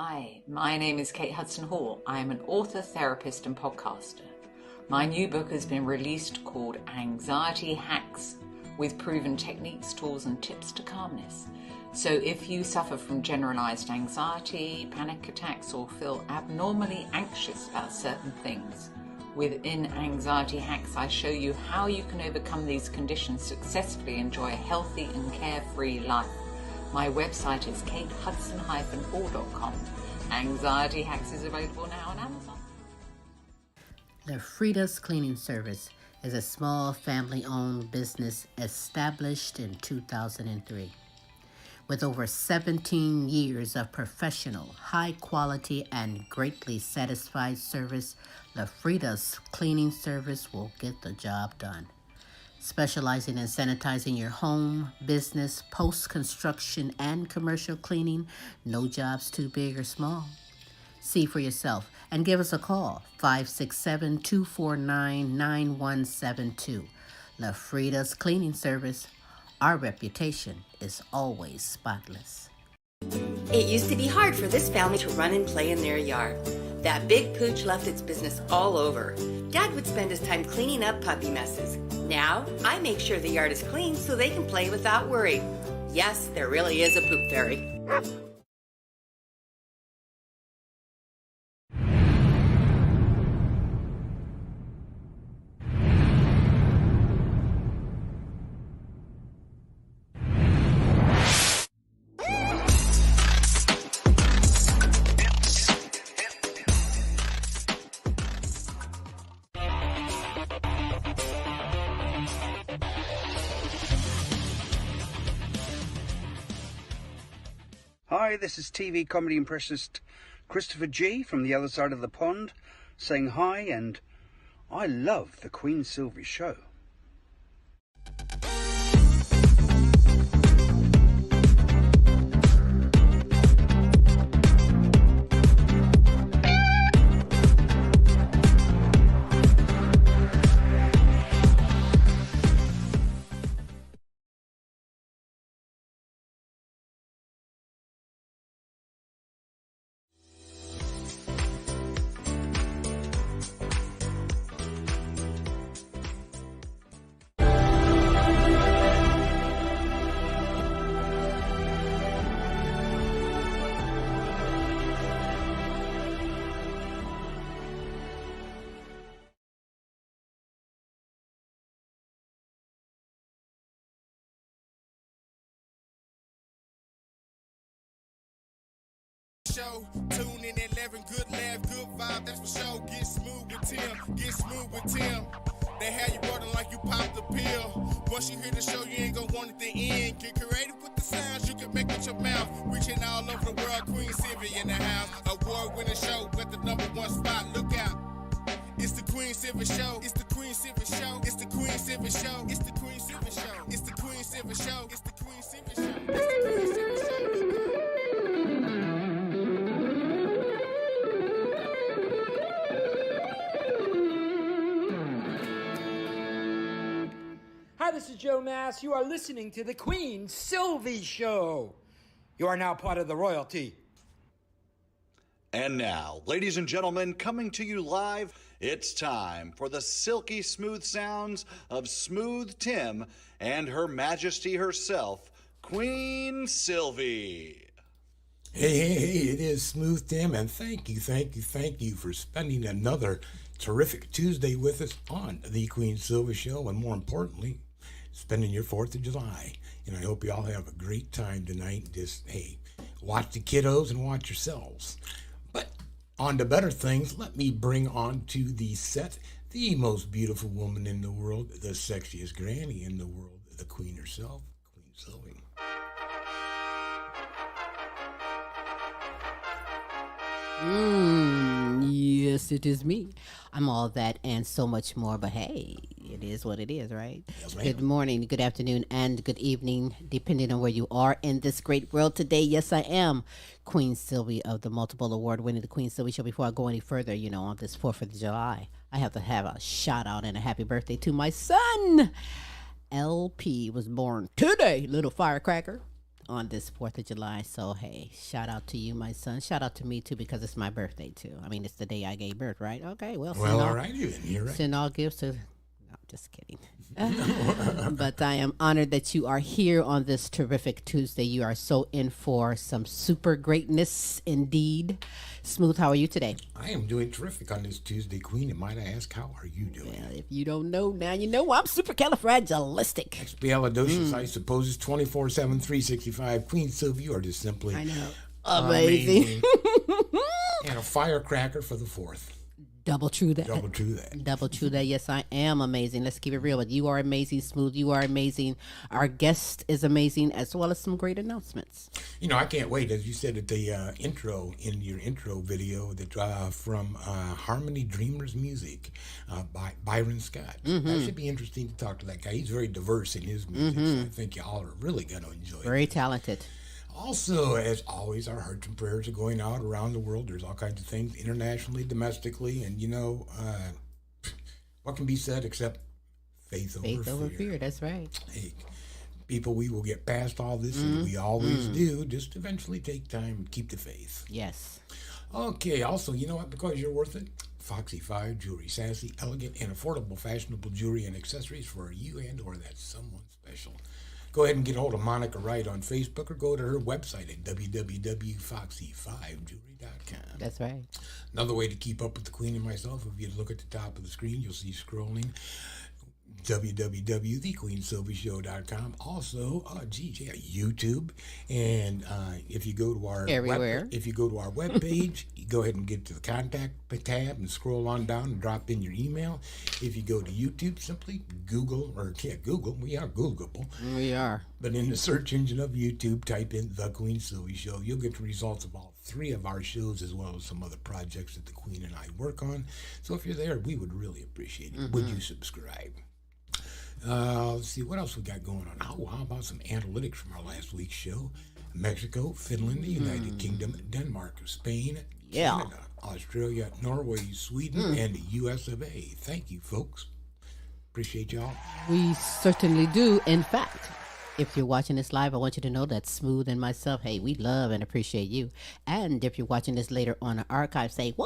Hi, my name is Kate Hudson Hall. I am an author, therapist, and podcaster. My new book has been released called Anxiety Hacks, with proven techniques, tools, and tips to calmness. So if you suffer from generalized anxiety, panic attacks, or feel abnormally anxious about certain things, within Anxiety Hacks, I show you how you can overcome these conditions successfully, enjoy a healthy and carefree life. My website is katehudson-hall.com. Anxiety Hacks is available now on Amazon. The Frida's Cleaning Service is a small family-owned business established in 2003. With over 17 years of professional, high-quality, and greatly satisfied service, the Frida's Cleaning Service will get the job done. Specializing in sanitizing your home, business, post-construction, and commercial cleaning, no job's too big or small. See for yourself and give us a call, 567-249-9172. La Frida's Cleaning Service. Our reputation is always spotless. It used to be hard for this family to run and play in their yard. That big pooch left its business all over. Dad would spend his time cleaning up puppy messes. Now, I make sure the yard is clean so they can play without worry. Yes, there really is a poop fairy. Hi, this is TV comedy impressionist Christopher G from the other side of the pond saying hi, and I love the Queen Silvy Show. Show, tune in at 11, good laugh, good vibe, that's for sure. Get smooth with Tim, get smooth with Tim. They have you rolling like you popped the pill. Once you hear the show, you ain't gonna want it to end. Get creative with the sounds you can make with your mouth. Reaching all over the world, Queen Silvy in the house. Award-winning show, got the #1 spot, look out. It's the Queen Silvy Show, it's the Queen Silvy Show, it's the Queen Silvy Show, it's the Queen Silvy Show, it's the Queen Silvy Show, it's the Queen Silvy Show, it's the Queen Silvy Show. Hi, this is Joe Mass. You are listening to the Queen Silvy Show. You are now part of the royalty. And now, ladies and gentlemen, coming to you live, it's time for the silky smooth sounds of Smooth Tim and Her Majesty herself, Queen Silvy. Hey, it is Smooth Tim, and thank you for spending another terrific Tuesday with us on the Queen Silvy Show, and more importantly, spending your 4th of July. And I hope you all have a great time tonight. Just, hey, watch the kiddos and watch yourselves. But on to better things, let me bring on to the set the most beautiful woman in the world, the sexiest granny in the world, the Queen herself, Queen Silvy. Yes, it is me. I'm all that and so much more, but hey, it is what it is, right? Yes, ma'am. Good morning, good afternoon, and good evening, depending on where you are in this great world today. Yes, I am Queen Silvy of the multiple award-winning The Queen Silvy Show. Before I go any further, on this 4th of July, I have to have a shout-out and a happy birthday to my son. LP was born today, little firecracker, on this 4th of July. So, hey, shout out to you, my son. Shout out to me, too, because it's my birthday, too. I mean, it's the day I gave birth, right? Okay, well, all right, you're right. Send all gifts to... No, just kidding. But I am honored that you are here on this terrific Tuesday. You are so in for some super greatness indeed. Smooth, how are you today? I am doing terrific on this Tuesday, Queen. And might I ask, how are you doing? Well, if you don't know now, you know I'm supercalifragilistic. Expialidocious, I suppose, is 24/7, 365. Queen Silvy, you are just simply I know. Amazing. And a firecracker for the 4th. Double true that. Double true that. Double true that. Yes, I am amazing. Let's keep it real. But you are amazing, Smooth. You are amazing. Our guest is amazing, as well as some great announcements. You know, I can't wait. As you said at the intro, in your intro video, that from Harmony Dreamers Music by Byron Scott. That should be interesting to talk to that guy. He's very diverse in his music, so I think y'all are really going to enjoy it. Very talented. Also, as always, our hearts and prayers are going out around the world. There's all kinds of things, internationally, domestically, and, you know, what can be said except faith over fear. That's right. Hey, people, we will get past all this, and we always do. Just eventually take time and keep the faith. Yes. Okay, also, you know what? Because you're worth it, Foxy 5 Jewelry. Sassy, elegant, and affordable fashionable jewelry and accessories for you and or that someone special. Go ahead and get a hold of Monica Wright on Facebook or go to her website at www.foxy5jewelry.com. That's right. Another way to keep up with the Queen and myself, if you look at the top of the screen, you'll see scrolling www.thequeensylvyshow.com. Also, YouTube. And if you go to our webpage, you go ahead and get to the contact tab and scroll on down and drop in your email. If you go to YouTube, simply Google. We are Googleable. We are. But in the search engine of YouTube, type in The Queen Silvy Show. You'll get the results of all 3 of our shows, as well as some other projects that the Queen and I work on. So if you're there, we would really appreciate it. Would you subscribe? Let's see what else we got going on. Oh, how about some analytics from our last week's show? Mexico, Finland, the United Kingdom, Denmark, Spain, Canada, Australia, Norway, Sweden, and the US of A. Thank you, folks. Appreciate y'all. We certainly do. In fact, if you're watching this live, I want you to know that Smooth and myself, hey, we love and appreciate you. And if you're watching this later on an archive, say, whoa.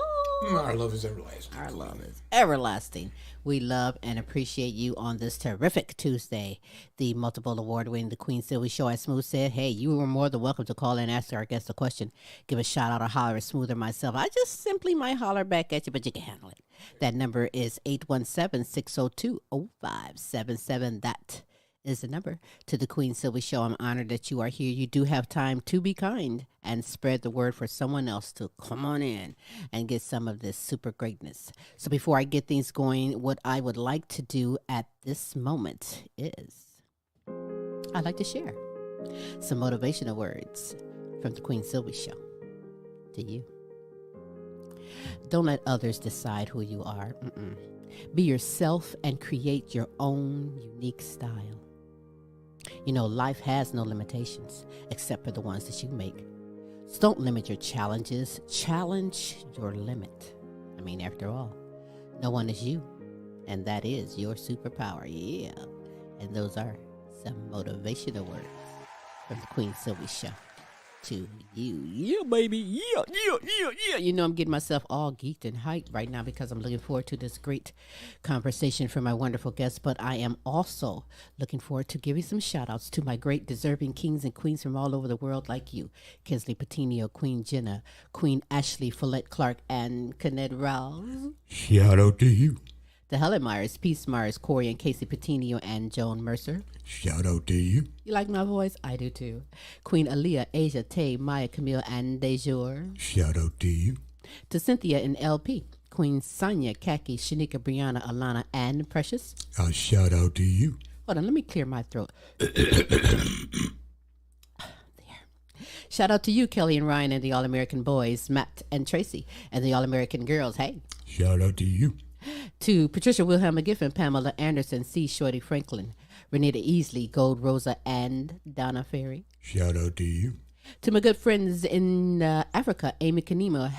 Our love is everlasting. Our love is everlasting. We love and appreciate you on this terrific Tuesday. The multiple award-winning The Queen Silvy Show, as Smooth said, hey, you are more than welcome to call and ask our guest a question. Give a shout out or holler at Smooth or myself. I just simply might holler back at you, but you can handle it. That number is 817-602-0577. That is the number to The Queen Silvy Show. I'm honored that you are here. You do have time to be kind and spread the word for someone else to come on in and get some of this super greatness. So before I get things going, what I would like to do at this moment is I'd like to share some motivational words from The Queen Silvy Show to you. Don't let others decide who you are. Be yourself and create your own unique style. You know, life has no limitations except for the ones that you make. So don't limit your challenges. Challenge your limit. I mean, after all, no one is you, and that is your superpower. Yeah. And those are some motivational words from The Queen Silvy Show to you. Yeah, baby. Yeah. You know, I'm getting myself all geeked and hyped right now because I'm looking forward to this great conversation from my wonderful guests. But I am also looking forward to giving some shout outs to my great deserving kings and queens from all over the world like you. Kinsley Patino, Queen Jenna, Queen Ashley Follette Clark, and Kenneth Rouse. Shout out to you. The Helen Myers, Peace Myers, Corey and Casey Patino, and Joan Mercer. Shout out to you. You like my voice? I do too. Queen Aaliyah, Asia, Tay, Maya, Camille, and Dejour. Shout out to you. To Cynthia and LP. Queen Sonia, Kaki, Shanika, Brianna, Alana, and Precious. A shout out to you. Hold on, let me clear my throat. There. Shout out to you, Kelly and Ryan, and the All-American Boys, Matt and Tracy, and the All-American Girls. Hey. Shout out to you. To Patricia Wilhelm McGiffin, Pamela Anderson, C. Shorty Franklin, Renita Easley, Gold Rosa, and Donna Ferry. Shout out to you. To my good friends in Africa, Amy Kanima,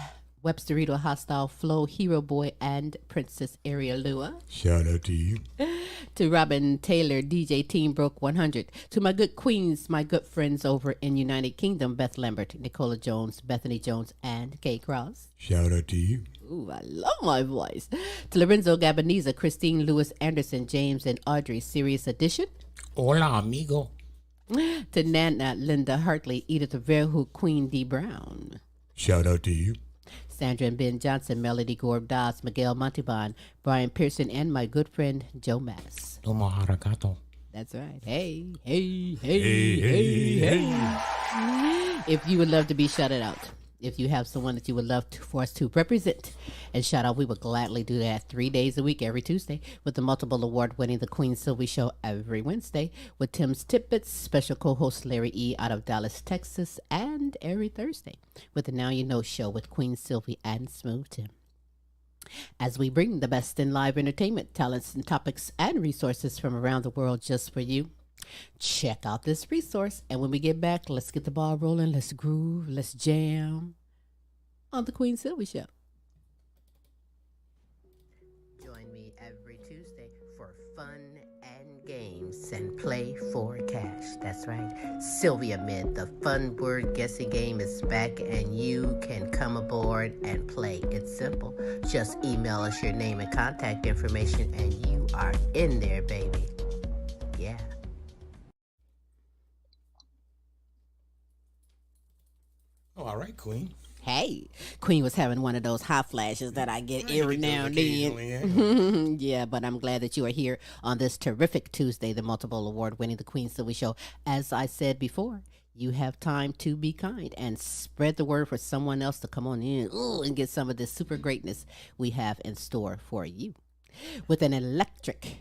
Websterito, Hostile Flow, Hero Boy, and Princess Ariel Lua. Shout out to you. To Robin Taylor, DJ Team Broke 100. To my good queens, my good friends over in United Kingdom, Beth Lambert, Nicola Jones, Bethany Jones, and Kay Cross. Shout out to you. Ooh, I love my voice. To Lorenzo Gabaniza, Christine Lewis Anderson, James, and Audrey, Serious Edition. Hola, amigo. To Nana, Linda Hartley, Edith Verhoek, Queen D. Brown. Shout out to you. Sandra and Ben Johnson, Melody Gorb Dodds, Miguel Montalban, Brian Pearson, and my good friend Joe Mass. Tomo arigato. That's right. Hey. If you would love to be shouted out, if you have someone that you would love for us to represent and shout out, we would gladly do that 3 days a week, every Tuesday, with the multiple award-winning The Queen Silvy Show every Wednesday, with Tim's Tidbits, special co-host Larry E. out of Dallas, Texas, and every Thursday with the Now You Know Show with Queen Silvy and Smooth Tim. As we bring the best in live entertainment, talents, and topics and resources from around the world just for you. Check out this resource, and when we get back, let's get the ball rolling, let's groove, let's jam on the Queen Silvy Show. Join me every Tuesday for fun and games and play for cash. That's right. Sylvia Mint, the fun word guessing game is back, and you can come aboard and play. It's simple. Just email us your name and contact information, and you are in there, baby. Yeah. Oh, all right, Queen. Hey, Queen was having one of those hot flashes that I get every now and then. Yeah. Yeah, but I'm glad that you are here on this terrific Tuesday, the multiple award-winning The Queen Silvy Show. As I said before, you have time to be kind and spread the word for someone else to come on in and get some of this super greatness we have in store for you. With an eclectic,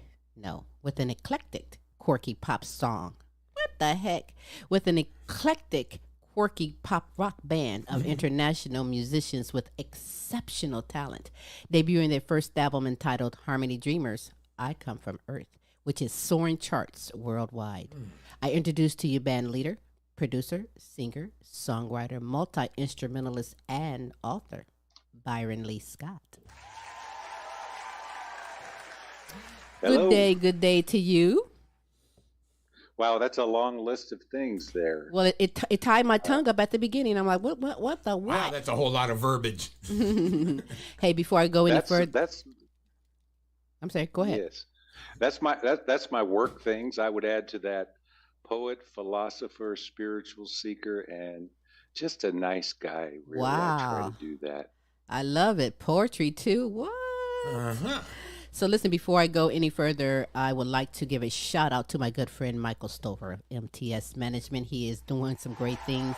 quirky pop song. What the heck? With an eclectic quirky pop rock band of international musicians with exceptional talent, debuting their first album entitled Harmony Dreamers, I Come From Earth, which is soaring charts worldwide. I introduce to you band leader, producer, singer, songwriter, multi-instrumentalist, and author, Byron Lee Scott. Hello. Good day to you. Wow, that's a long list of things there. Well, it tied my tongue up at the beginning. I'm like, what the what? Wow, that's a whole lot of verbiage. Hey, before I go any further, I'm sorry. Go ahead. Yes, that's my work things. I would add to that: poet, philosopher, spiritual seeker, and just a nice guy. Really, wow, I try to do that. I love it. Poetry too. What? Uh-huh. So listen, before I go any further, I would like to give a shout out to my good friend Michael Stover of MTS Management. He is doing some great things,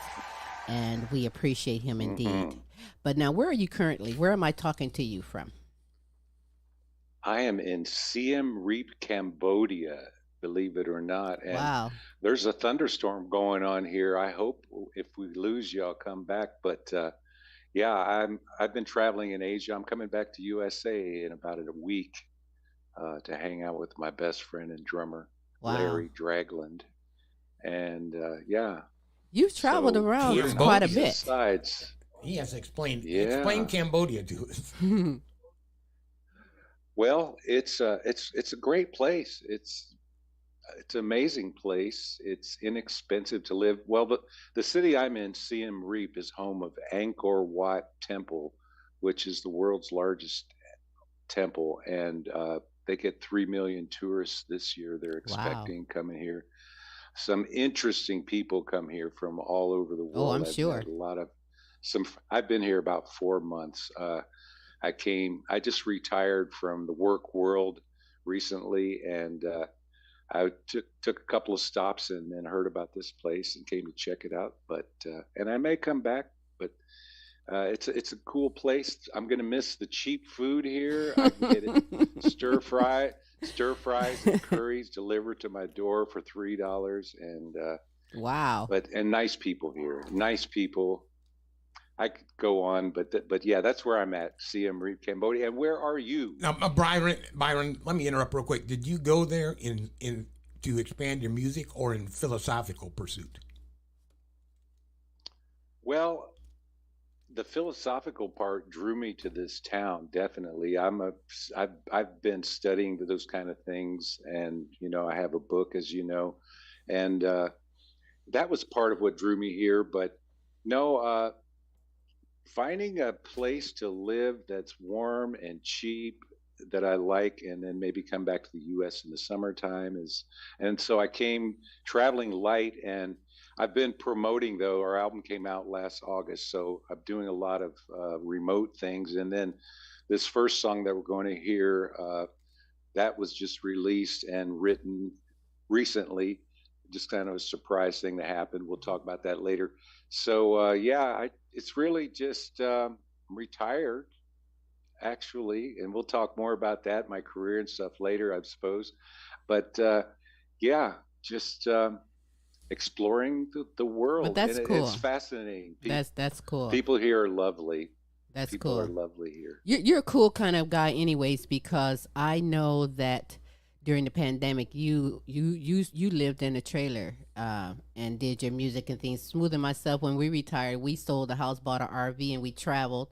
and we appreciate him indeed. But now, where are you currently? Where am I talking to you from? I am in Siem Reap, Cambodia, believe it or not. And wow. There's a thunderstorm going on here. I hope if we lose you, I'll come back. But yeah, I've been traveling in Asia. I'm coming back to USA in about a week to hang out with my best friend and drummer, Larry Dragland. And yeah. You've traveled around quite a bit. Sides. He has explained Cambodia to us. Well, it's a great place. It's an amazing place. It's inexpensive to live. Well, the city I'm in, Siem Reap, is home of Angkor Wat Temple, which is the world's largest temple. And they get 3 million tourists this year. They're expecting coming here. Some interesting people come here from all over the world. Oh, I'm sure. I've been here about 4 months. I just retired from the work world recently, and I took a couple of stops and then heard about this place and came to check it out. But and I may come back, but it's a cool place. I'm gonna miss the cheap food here. I can get it stir fries and curries delivered to my door for $3, and wow. And nice people here, nice people. I could go on, but yeah, that's where I'm at, Siem Reap, Cambodia. And where are you? Now, Byron, let me interrupt real quick. Did you go there in to expand your music or in philosophical pursuit? Well, the philosophical part drew me to this town. Definitely, I've been studying those kind of things, and I have a book, as you know, and that was part of what drew me here. But no, finding a place to live that's warm and cheap that I like, and then maybe come back to the U.S. in the summertime and so I came traveling light, and I've been promoting, though. Our album came out last August, so I'm doing a lot of remote things. And then this first song that we're going to hear, that was just released and written recently. Just kind of a surprise thing that happened. We'll talk about that later. So it's really just retired, actually, and we'll talk more about that, my career and stuff later, I suppose. But just exploring the world. But that's cool. It's fascinating. That's cool. People here are lovely. That's People cool. are lovely here. You're a cool kind of guy, anyways, because I know that during the pandemic, you lived in a trailer and did your music and things. Smooth and myself, when we retired, we sold a house, bought an RV, and we traveled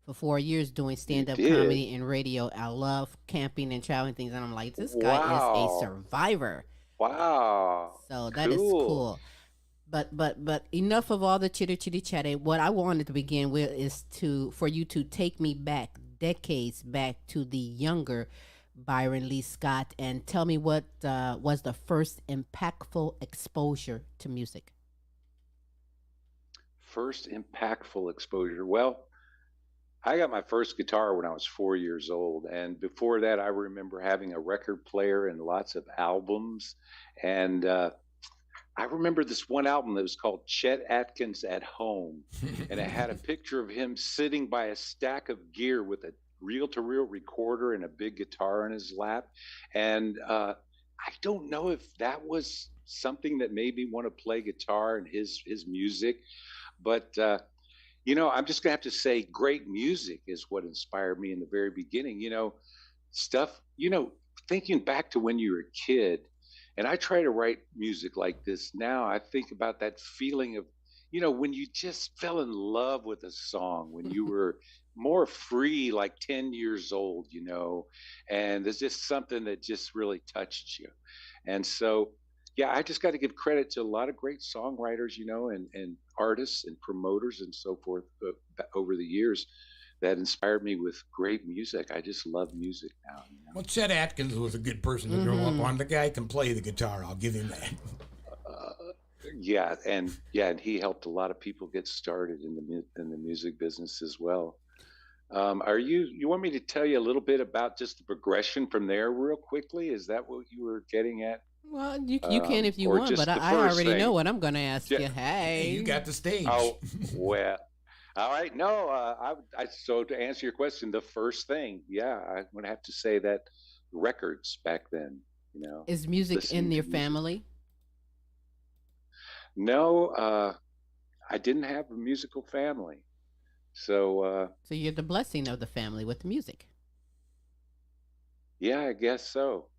for 4 years doing stand-up comedy and radio. I love camping and traveling things, and I'm like, this guy is a survivor. Wow. So that is cool. But enough of all the chitty chatty. What I wanted to begin with is for you to take me back, decades back, to the younger Byron Lee Scott, and tell me what was the first impactful exposure to music. First impactful exposure. Well, I got my first guitar when I was 4 years old. And before that, I remember having a record player and lots of albums. And I remember this one album that was called Chet Atkins at Home. And it had a picture of him sitting by a stack of gear with a reel-to-reel recorder and a big guitar in his lap. And I don't know if that was something that made me want to play guitar and his music. But I'm just gonna have to say great music is what inspired me in the very beginning. Thinking back to when you were a kid, and I try to write music like this now, I think about that feeling of, when you just fell in love with a song, when you were more free, like 10 years old, and there's just something that just really touched you. And so, I just got to give credit to a lot of great songwriters, and artists and promoters and so forth over the years that inspired me with great music. I just love music now. Well, Chet Atkins was a good person to grow up on. The guy can play the guitar. I'll give him that. And he helped a lot of people get started in the music business as well. You want me to tell you a little bit about just the progression from there real quickly? Is that what you were getting at? Well, you can if you want, but I already know what I'm going to ask you. Hey, you got the stage. Oh, well, all right. No, so to answer your question, the first thing, I'm going to have to say that records back then, Is music in your family? No, I didn't have a musical family. So you're the blessing of the family with music. Yeah, I guess so.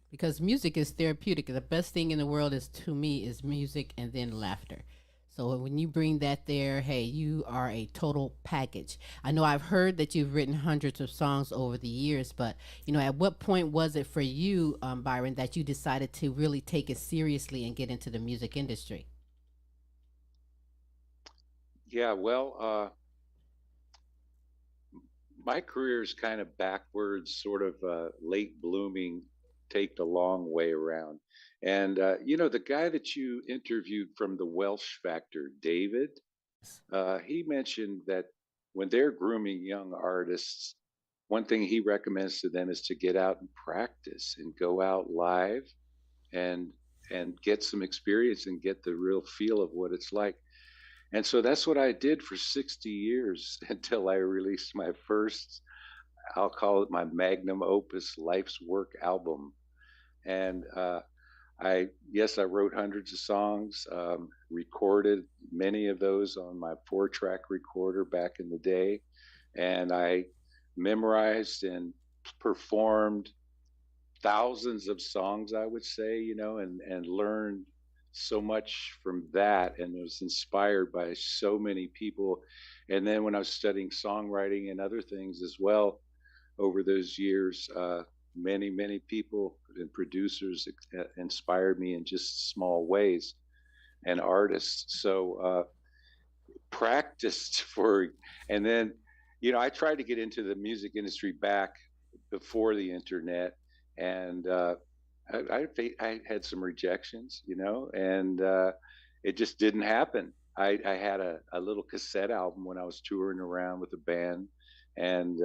Because music is therapeutic. The best thing in the world to me is music and then laughter. So when you bring that there, hey, you are a total package. I know I've heard that you've written hundreds of songs over the years, but at what point was it for you, Byron, that you decided to really take it seriously and get into the music industry? Yeah, well, my career is kind of backwards, sort of late blooming, take the long way around. And, the guy that you interviewed from the Welsh Factor, David, he mentioned that when they're grooming young artists, one thing he recommends to them is to get out and practice and go out live and get some experience and get the real feel of what it's like. And so that's what I did for 60 years until I released my first, I'll call it my magnum opus, life's work album. And I wrote hundreds of songs, recorded many of those on my 4-track recorder back in the day. And I memorized and performed thousands of songs, I would say, and learned so much from that, and was inspired by so many people. And then when I was studying songwriting and other things as well over those years, many people and producers inspired me in just small ways, and artists. So practiced for, and then, I tried to get into the music industry back before the internet, and I had some rejections, and it just didn't happen. I had a little cassette album when I was touring around with a band, and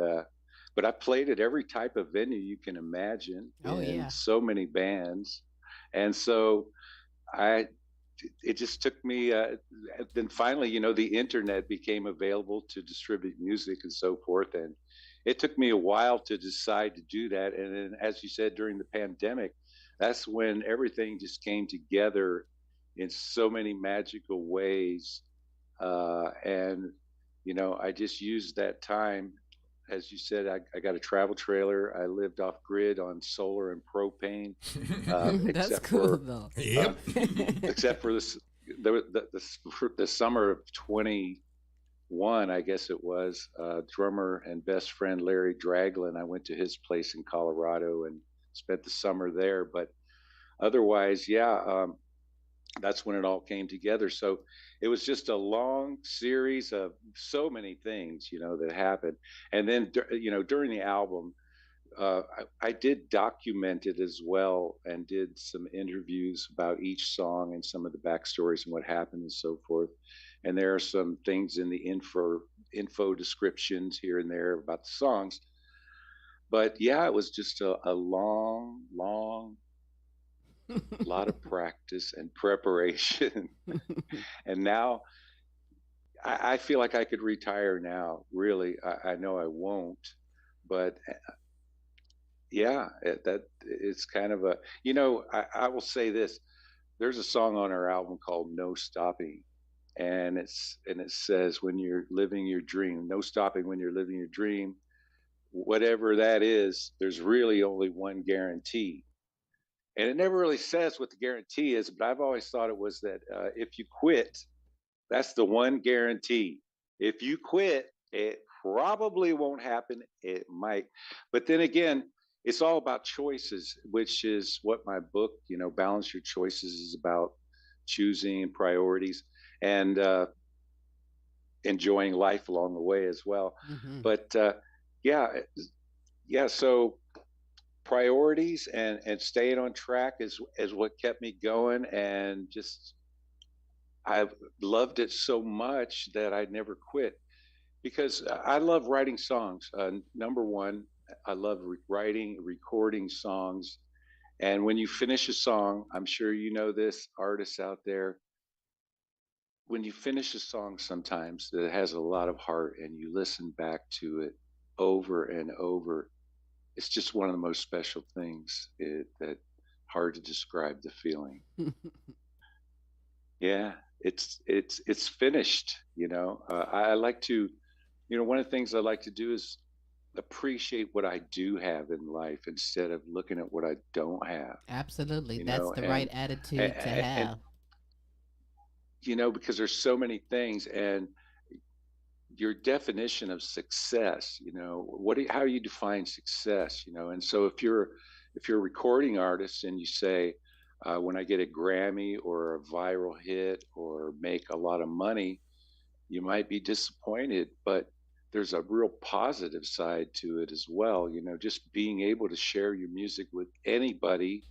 but I played at every type of venue you can imagine, in so many bands, and so it just took me. Then finally, the internet became available to distribute music and so forth, and it took me a while to decide to do that. And then, as you said, during the pandemic, that's when everything just came together in so many magical ways. And, I just used that time. As you said, I got a travel trailer. I lived off grid on solar and propane. That's cool, though. Yep. Except for the summer of 21, I guess it was, drummer and best friend Larry Draglin. I went to his place in Colorado and spent the summer there. But otherwise, that's when it all came together. So it was just a long series of so many things, that happened. And then, during the album, I did document it as well, and did some interviews about each song and some of the backstories and what happened and so forth. And there are some things in the info descriptions here and there about the songs. But it was just a long lot of practice and preparation. And now I feel like I could retire now. Really, I know I won't, but that it's kind of a, I will say this. There's a song on our album called No Stopping. And it says, when you're living your dream, no stopping when you're living your dream, whatever that is, there's really only one guarantee. And it never really says what the guarantee is, but I've always thought it was that if you quit, that's the one guarantee. If you quit, it probably won't happen. It might. But then again, it's all about choices, which is what my book, Balance Your Choices, is about: choosing priorities and enjoying life along the way as well. Mm-hmm. But so priorities and staying on track is what kept me going, and just I've loved it so much that I never quit, because I love writing songs. Number one, I love recording songs. And when you finish a song, I'm sure you know this, artists out there, when you finish a song sometimes that has a lot of heart and you listen back to it over and over, it's just one of the most special things. That hard to describe the feeling. It's finished. I like to, one of the things I like to do is appreciate what I do have in life instead of looking at what I don't have. Absolutely, that's the right attitude to have. Because there's so many things, and your definition of success, how you define success, and so if you're a recording artist and you say, when I get a Grammy or a viral hit or make a lot of money, you might be disappointed, but there's a real positive side to it as well. Just being able to share your music with anybody,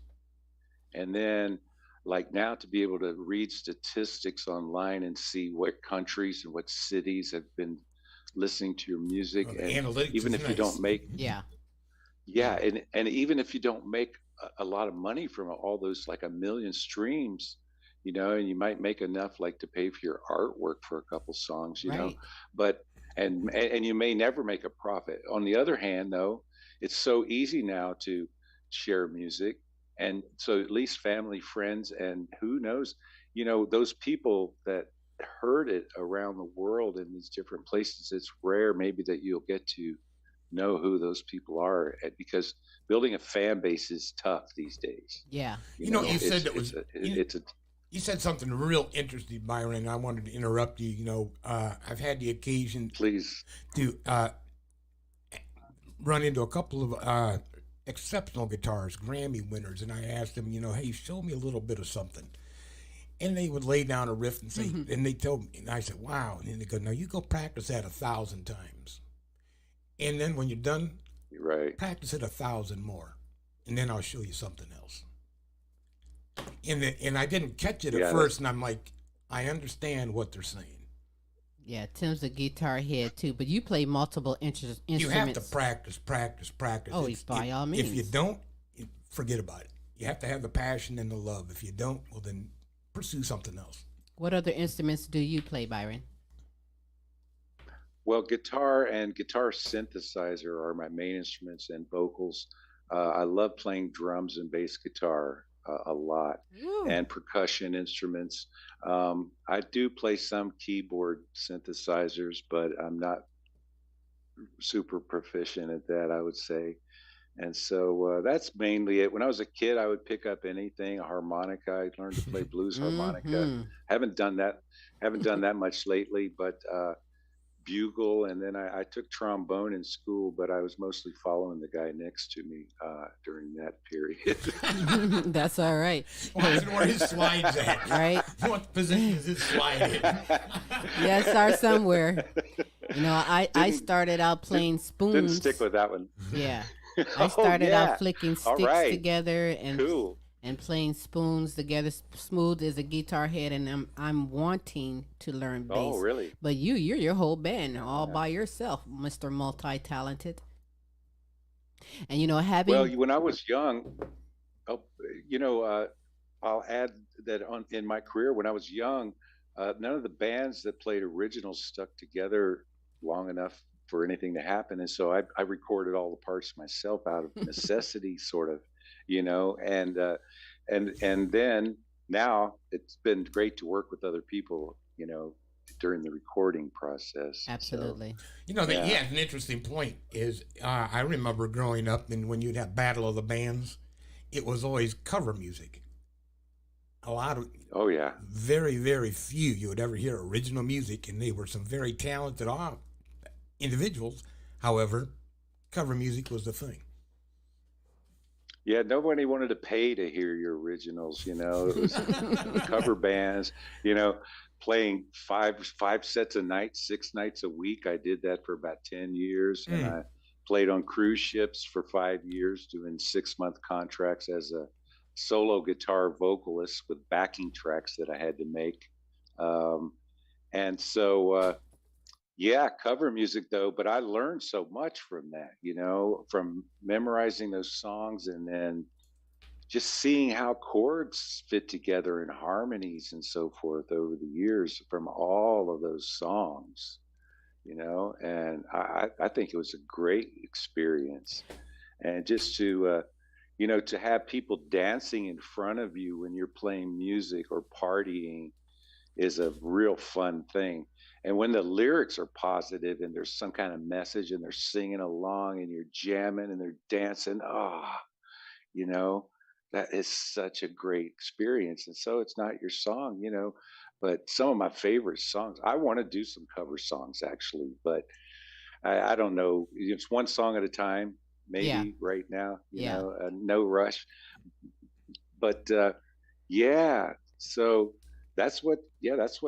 and then like now to be able to read statistics online and see what countries and what cities have been listening to your music. And even if you don't make, and even if you don't make a lot of money from all those, like 1 million streams, and you might make enough like to pay for your artwork for a couple songs, but, and you may never make a profit. On the other hand, though, it's so easy now to share music. And so at least family, friends, and who knows, those people that heard it around the world in these different places, it's rare maybe that you'll get to know who those people are, because building a fan base is tough these days. Yeah. You said it was, You said something real interesting, Byron, and I wanted to interrupt you. I've had the occasion Please. to run into a couple of exceptional guitarists, Grammy winners, and I asked them, hey, show me a little bit of something. And they would lay down a riff and say, and they told me, and I said, wow. And then they go, now you go practice that 1,000 times. And then when you're done, right, practice it 1,000 more. And then I'll show you something else. And I didn't catch it at first, and I'm like, I understand what they're saying. Yeah, Tim's a guitar head too, but you play multiple instruments. You have to practice. Oh, by all means. If you don't, forget about it. You have to have the passion and the love. If you don't, well then pursue something else. What other instruments do you play, Byron? Well, guitar and guitar synthesizer are my main instruments, and vocals. I love playing drums and bass guitar a lot. Ooh. And percussion instruments. I do play some keyboard synthesizers, but I'm not super proficient at that, I would say. And so that's mainly it. When I was a kid, I would pick up anything, a harmonica. I learned to play blues harmonica. Haven't done that much lately, but bugle, and then I took trombone in school, but I was mostly following the guy next to me during that period. That's all right. Wondering where his slide's at. Right? What position is his slide in? Yes, are somewhere. I started out playing spoons. Didn't stick with that one. Yeah. I started out flicking sticks together and and playing spoons together. Smooth as a guitar head, and I'm wanting to learn bass. Oh, really? But you're your whole band all by yourself, Mr. Multi-talented. And having when I was young, I'll add that in my career when I was young, none of the bands that played originals stuck together long enough for anything to happen, and so I recorded all the parts myself out of necessity, sort of, and then now it's been great to work with other people, during the recording process. Absolutely. So, an interesting point is I remember growing up, and when you'd have Battle of the Bands, it was always cover music. A lot of very, very few you would ever hear original music, and they were some very talented individuals. However, cover music was the thing. Yeah, nobody wanted to pay to hear your originals. It was cover bands. Playing five sets a night, 6 nights a week. I did that for about 10 years, and I played on cruise ships for 5 years, doing 6-month contracts as a solo guitar vocalist with backing tracks that I had to make. And so. Cover music though, but I learned so much from that, from memorizing those songs and then just seeing how chords fit together and harmonies and so forth over the years from all of those songs, and I think it was a great experience. And just to, to have people dancing in front of you when you're playing music or partying is a real fun thing. And when the lyrics are positive and there's some kind of message and they're singing along and you're jamming and they're dancing, that is such a great experience. And so it's not your song, but some of my favorite songs, I want to do some cover songs actually, but I don't know. It's one song at a time, maybe right now, no rush. But so that's what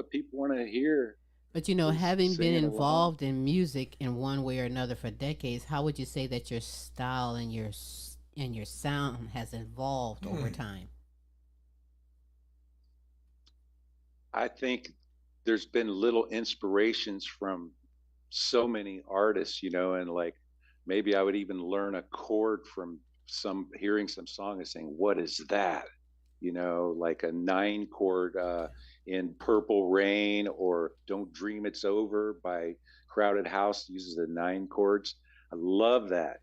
people want to hear. But having been involved in music in one way or another for decades, how would you say that your style and your sound has evolved over time? I think there's been little inspirations from so many artists, and like maybe I would even learn a chord from hearing some song and saying, what is that? Like a 9 chord in Purple Rain, or Don't Dream It's Over by Crowded House uses the 9 chords. I love that,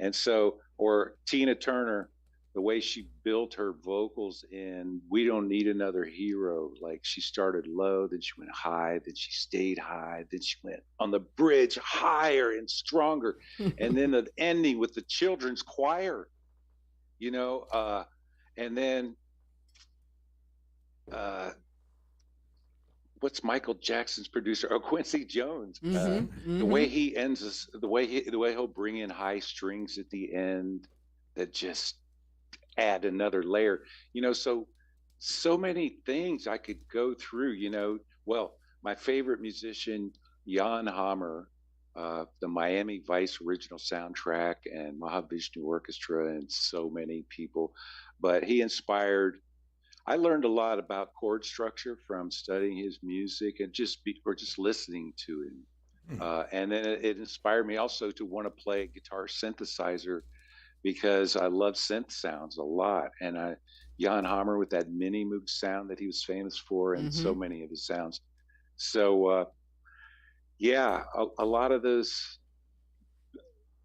and so, or Tina Turner, the way she built her vocals in We Don't Need Another Hero, like she started low, then she went high, then she stayed high, then she went on the bridge higher and stronger, and then the ending with the children's choir, and then what's Michael Jackson's producer? Oh, Quincy Jones. Mm-hmm. The way he ends this, the way he'll bring in high strings at the end that just add another layer. So many things I could go through. Well, my favorite musician, Jan Hammer, the Miami Vice original soundtrack, and Mahavishnu Orchestra, and so many people. But he inspired. I learned a lot about chord structure from studying his music and just listening to him. And then it inspired me also to want to play a guitar synthesizer because I love synth sounds a lot. And Jan Hammer with that mini moog sound that he was famous for, and so many of his sounds. So yeah, a lot of those.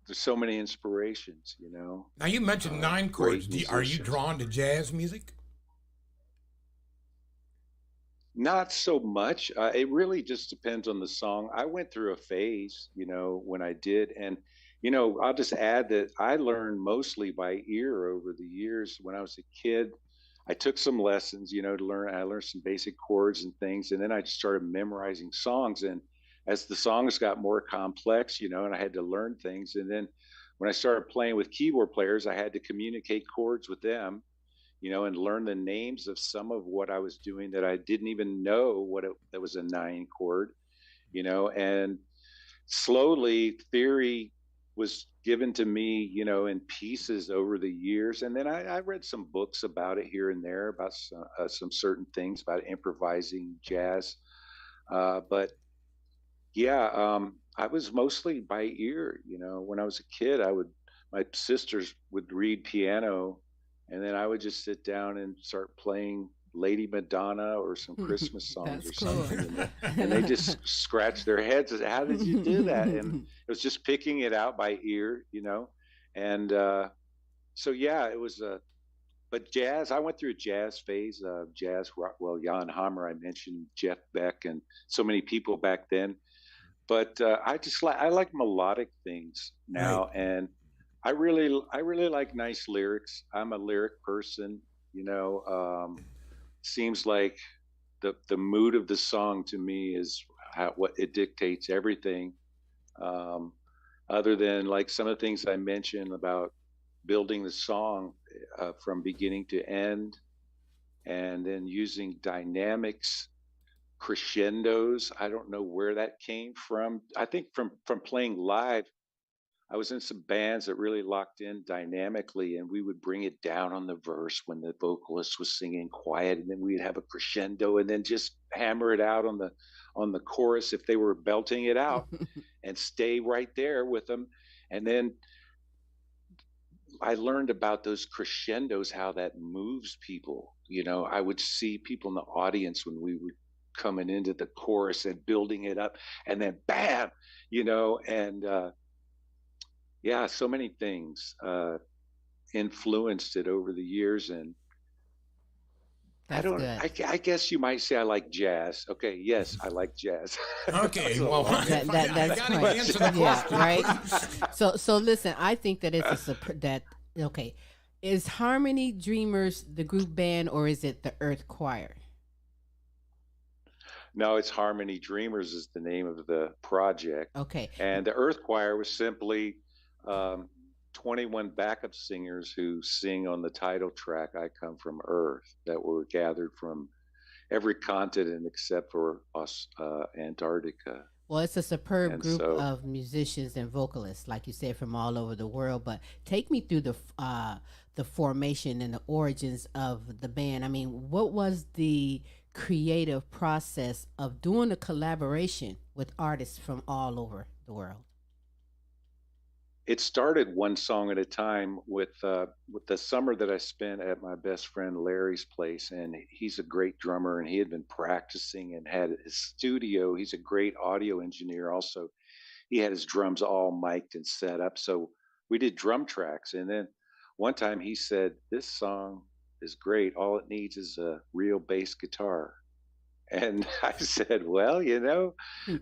There's so many inspirations, Now you mentioned 9 chords. Are you drawn to jazz music? Not so much. It really just depends on the song. I went through a phase, when I did. And, I'll just add that I learned mostly by ear over the years. When I was a kid, I took some lessons, to learn. I learned some basic chords and things. And then I just started memorizing songs. And as the songs got more complex, and I had to learn things. And then when I started playing with keyboard players, I had to communicate chords with them, and learn the names of some of what I was doing that I didn't even know that was a 9 chord, and slowly theory was given to me, in pieces over the years. And then I read some books about it here and there about some certain things about improvising jazz. But yeah, I was mostly by ear, when I was a kid, my sisters would read piano, and then I would just sit down and start playing Lady Madonna or some Christmas songs or something. And they just scratched their heads. How did you do that? And it was just picking it out by ear, And so, yeah, it was but jazz, I went through a jazz phase, jazz rock. Well, Jan Hammer, I mentioned Jeff Beck and so many people back then. But I like melodic things now. Right. And I really like nice lyrics. I'm a lyric person, seems like the mood of the song to me is what it dictates everything. Other than like some of the things I mentioned about building the song from beginning to end, and then using dynamics, crescendos. I don't know where that came from. I think from playing live. I was in some bands that really locked in dynamically, and we would bring it down on the verse when the vocalist was singing quiet, and then we'd have a crescendo, and then just hammer it out on the chorus if they were belting it out, and stay right there with them. And then I learned about those crescendos, how that moves people. I would see people in the audience when we were coming into the chorus and building it up, and then bam, and yeah, so many things influenced it over the years. And I guess you might say I like jazz. Okay, yes, I like jazz. Okay, well, that's right. Yeah, right. So listen, I think that it's okay. Is Harmony Dreamers the group band, or is it the Earth Choir? No, it's Harmony Dreamers is the name of the project. Okay. And the Earth Choir was simply 21 backup singers who sing on the title track, I Come From Earth, that were gathered from every continent except for Antarctica. Well, it's a superb group of musicians and vocalists, like you said, from all over the world. But take me through the formation and the origins of the band. I mean, what was the creative process of doing a collaboration with artists from all over the world? It started one song at a time with the summer that I spent at my best friend Larry's place, and he's a great drummer, and he had been practicing and had his studio. He's a great audio engineer also. He had his drums all mic'd and set up, so we did drum tracks. And then one time he said, "This song is great. All it needs is a real bass guitar." And I said, "Well,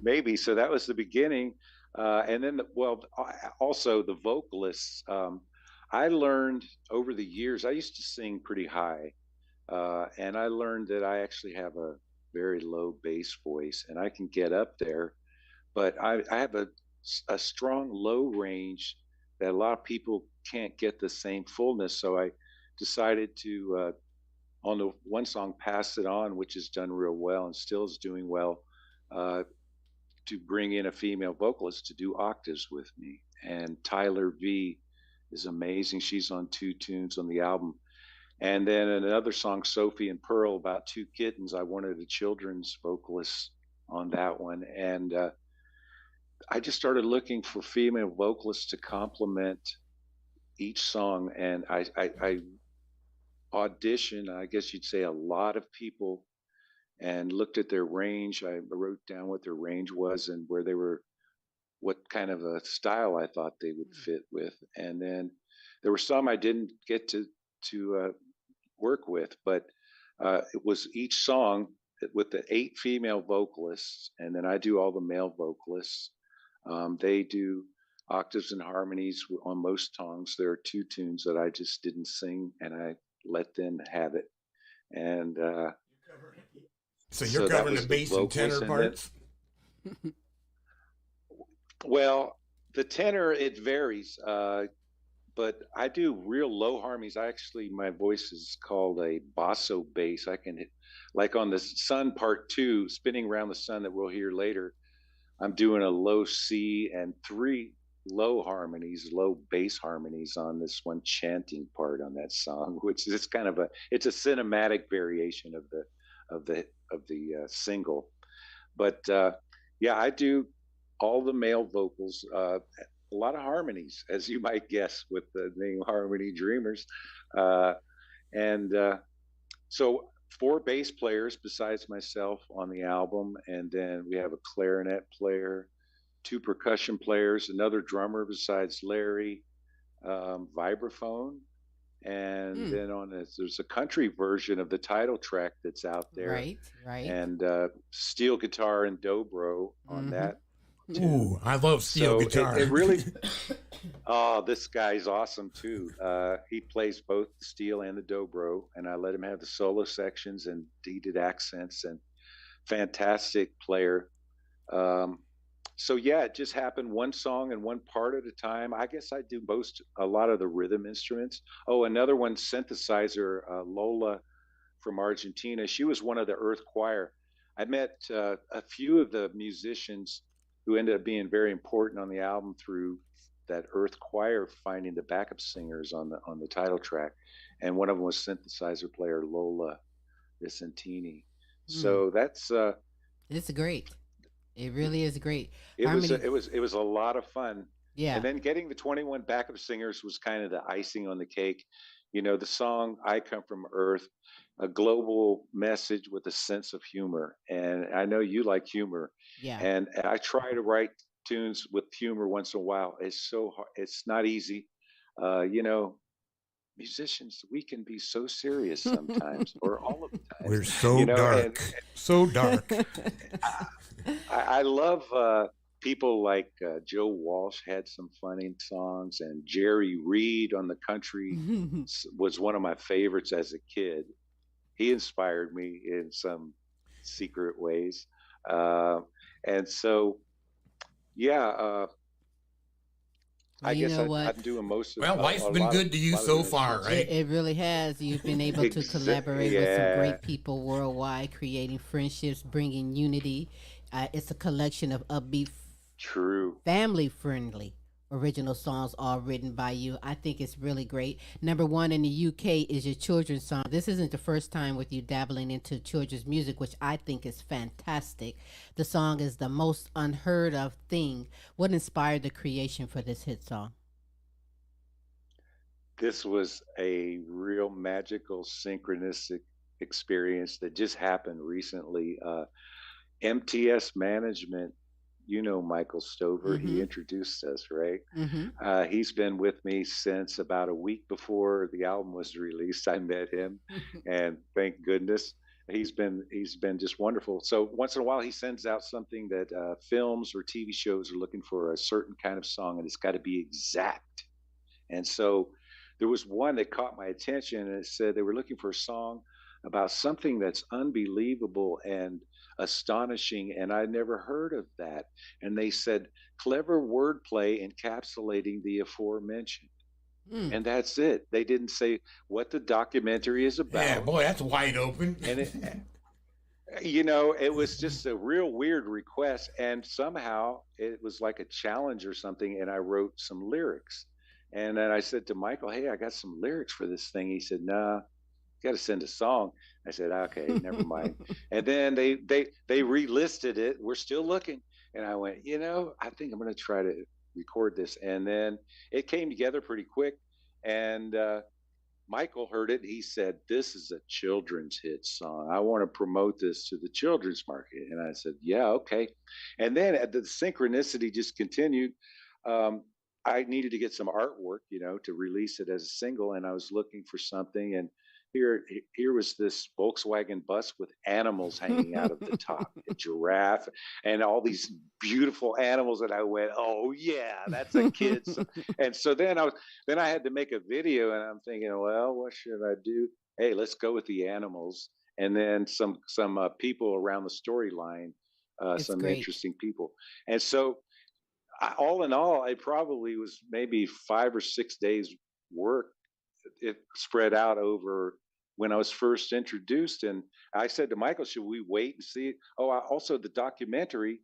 maybe." So that was the beginning. And then, also the vocalists. I learned over the years, I used to sing pretty high. And I learned that I actually have a very low bass voice, and I can get up there, but I have a strong low range that a lot of people can't get the same fullness. So I decided to, on the one song, Pass It On, which is done real well and still is doing well, uh, to bring in a female vocalist to do octaves with me. And Tyler V is amazing. She's on 2 tunes on the album. And then another song, Sophie and Pearl, about 2 kittens. I wanted a children's vocalist on that one. And I just started looking for female vocalists to complement each song. And I auditioned, I guess you'd say, a lot of people and looked at their range. I wrote down what their range was and where they were, what kind of a style I thought they would fit with. And then there were some I didn't get to work with, but it was each song with the 8 female vocalists, and then I do all the male vocalists. They do octaves and harmonies on most songs. There are 2 tunes that I just didn't sing, and I let them have it. And so you're covering the bass and tenor parts? Well, the tenor, it varies. But I do real low harmonies. My voice is called a basso bass. I can hit, like on the Sun Part 2, Spinning Around the Sun, that we'll hear later, I'm doing a low C and 3 low harmonies, low bass harmonies on this one chanting part on that song, which is kind of it's a cinematic variation of the single. But yeah, I do all the male vocals, a lot of harmonies, as you might guess, with the name Harmony Dreamers. So 4 bass players besides myself on the album, and then we have a clarinet player, 2 percussion players, another drummer besides Larry, vibraphone, and then there's a country version of the title track that's out there, right, and steel guitar and dobro on that. Ooh, I love steel guitar. It really, oh, this guy's awesome too. He plays both the steel and the dobro, and I let him have the solo sections, and he did accents, and fantastic player. So yeah, it just happened one song and one part at a time. I guess I do a lot of the rhythm instruments. Oh, another one, synthesizer, Lola from Argentina. She was one of the Earth Choir. I met a few of the musicians who ended up being very important on the album through that Earth Choir finding the backup singers on the title track, and one of them was synthesizer player Lola Vicentini. So that's it's great. It really is great. It was a lot of fun. Yeah. And then getting the 21 backup singers was kind of the icing on the cake. You know, the song "I Come from Earth," a global message with a sense of humor, and I know you like humor. Yeah. And I try to write tunes with humor once in a while. It's so hard. It's not easy. You know, musicians, we can be so serious sometimes, or all of the time. We're so dark. So dark. I love people like Joe Walsh had some funny songs, and Jerry Reed on the country was one of my favorites as a kid. He inspired me in some secret ways. And so, yeah, I guess I'm doing most of it. Well, life's been good to you so far, right? It really has. You've been able to collaborate with some great people worldwide, creating friendships, bringing unity. It's a collection of upbeat, family-friendly original songs, all written by you. I think it's really great. Number 1 in the UK is your children's song. This isn't the first time with you dabbling into children's music, which I think is fantastic. The song is The Most Unheard of Thing. What inspired the creation for this hit song? This was a real magical, synchronistic experience that just happened recently. MTS Management, you know Michael Stover, he introduced us, right? He's been with me since about a week before the album was released. I met him, and thank goodness. He's been just wonderful. So once in a while he sends out something that films or TV shows are looking for a certain kind of song, and it's got to be exact. And so there was one that caught my attention, and it said they were looking for a song about something that's unbelievable and astonishing, and I never heard of that. And they said, clever wordplay encapsulating the aforementioned. And that's it. They didn't say what the documentary is about. Yeah, boy, that's wide open. And it, you know, it was just a real weird request. And somehow it was like a challenge or something. And I wrote some lyrics. And then I said to Michael, hey, I got some lyrics for this thing. He said, nah, got to send a song. I said, okay, never mind. And then they relisted it. We're still looking. And I went, you know, I think I'm going to try to record this. And then it came together pretty quick. And Michael heard it. He said, this is a children's hit song. I want to promote this to the children's market. And I said, yeah, okay. And then the synchronicity just continued. I needed to get some artwork, you know, to release it as a single. And I was looking for something. And here was this Volkswagen bus with animals hanging out of the top, a giraffe and all these beautiful animals. And I went, oh yeah, that's a kid's. And so then I had to make a video, and I'm thinking, well, what should I do? Hey, let's go with the animals. And then some people around the storyline, some great. Interesting people. And so all in all, I probably was maybe 5 or 6 days work. It spread out over when I was first introduced. And I said to Michael, should we wait and see? Oh, also the documentary,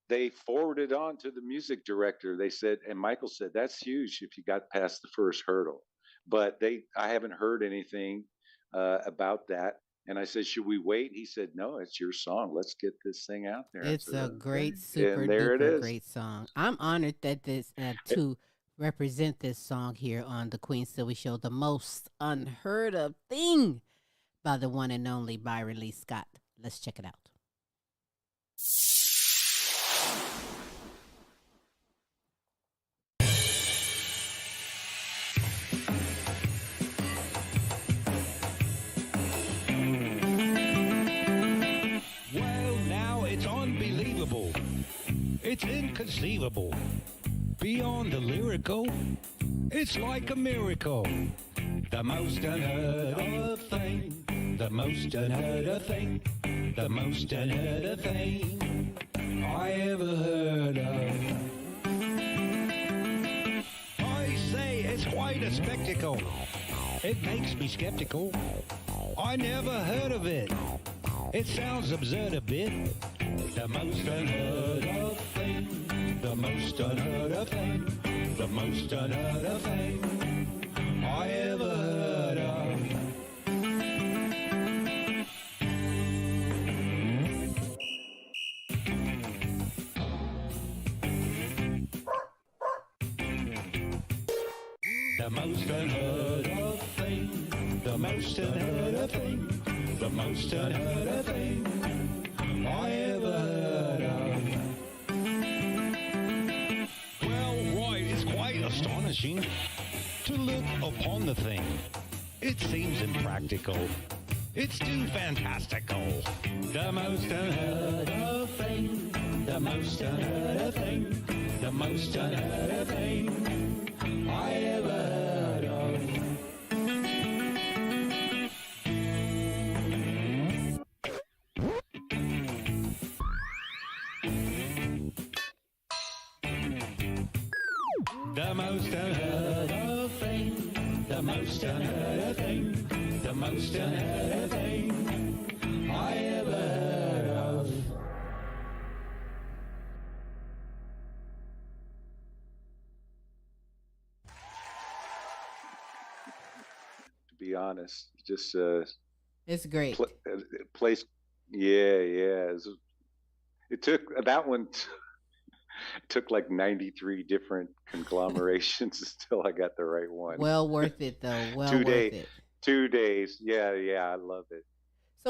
they forwarded on to the music director. They said, and Michael said, that's huge if you got past the first hurdle. But I haven't heard anything about that. And I said, should we wait? He said, no, it's your song. Let's get this thing out there. It's said, a great, okay. super And there it duper is. great song. I'm honored that this to represent this song here on the Queen Silvy Show, the most unheard of thing by the one and only Byron Lee Scott. Let's check it out. Well, now it's unbelievable. It's inconceivable. Beyond the lyrical, it's like a miracle. The most unheard of thing, the most unheard of thing, the most unheard of thing I ever heard of. I say it's quite a spectacle. It makes me skeptical. I never heard of it. It sounds absurd a bit. The most unheard of thing, the most unheard of thing, the most unheard of thing I ever heard of. The most unheard of thing, the most unheard of thing, the most unheard of thing I ever heard of. Well, right, it's quite astonishing to look upon the thing. It seems impractical. It's too fantastical. The most unheard of thing, the most unheard of thing, the most unheard of thing I ever heard of. The most unheard of thing, the most unheard of thing, the most unheard of thing I ever heard of. To be honest, just It's great. place. Yeah. It took that one. Took like 93 different conglomerations until I got the right one. Well worth it, though. Well worth it. 2 days. Yeah, I love it.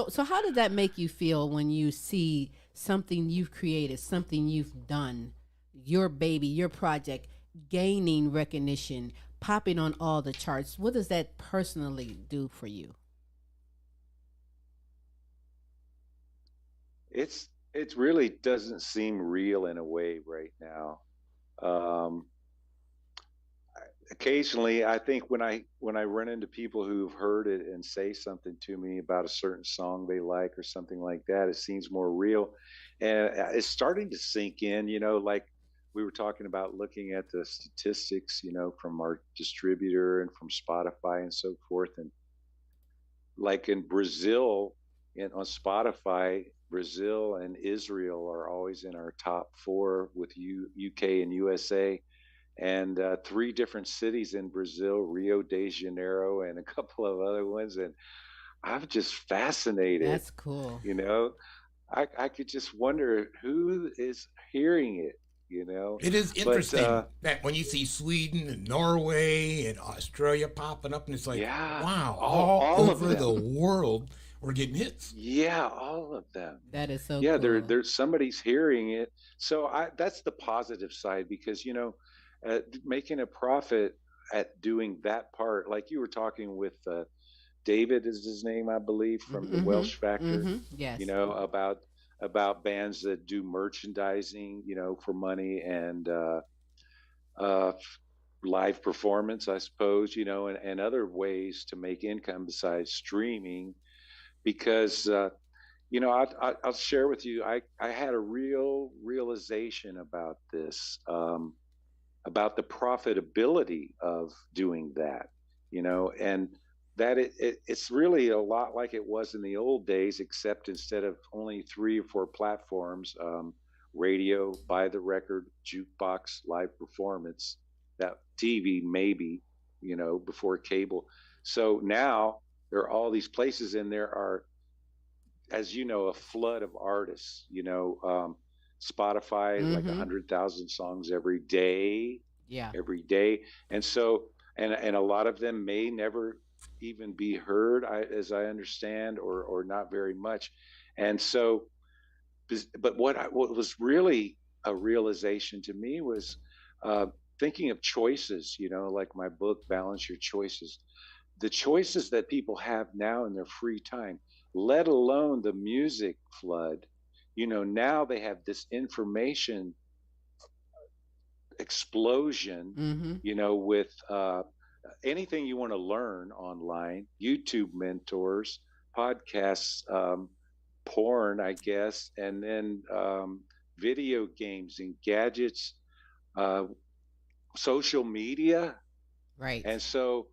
So how did that make you feel when you see something you've created, something you've done, your baby, your project, gaining recognition, popping on all the charts? What does that personally do for you? It really doesn't seem real in a way right now. occasionally, I think when I run into people who've heard it and say something to me about a certain song they like or something like that, it seems more real, and it's starting to sink in. Like we were talking about looking at the statistics, from our distributor and from Spotify and so forth, and like in Brazil, on Spotify, Brazil and Israel are always in our top four with UK and USA, and three different cities in Brazil, Rio de Janeiro, and a couple of other ones. And I'm just fascinated. That's cool. I could just wonder who is hearing it. It is interesting that when you see Sweden and Norway and Australia popping up, and it's like, wow, all over the world, we're getting hits. Yeah, all of them. That is so cool. There's somebody's hearing it. So that's the positive side, because, making a profit at doing that part, like you were talking with David is his name, I believe, from the Welsh Factor. Yes. About bands that do merchandising, for money and live performance, I suppose, and other ways to make income besides streaming. Because, I'll share with you, I had a real realization about this, about the profitability of doing that, and that it's really a lot like it was in the old days, except instead of only 3 or 4 platforms, radio, buy the record, jukebox, live performance, that TV maybe, before cable. So now there are all these places, and there are, as you know, a flood of artists, Spotify, like 100,000 songs every day. Yeah. Every day. And so, and a lot of them may never even be heard, as I understand, or not very much. And so, but what was really a realization to me was thinking of choices, like my book, Balance Your Choices. The choices that people have now in their free time, let alone the music flood, now they have this information explosion, with anything you want to learn online, YouTube mentors, podcasts, porn, I guess, and then video games and gadgets, social media. Right. And so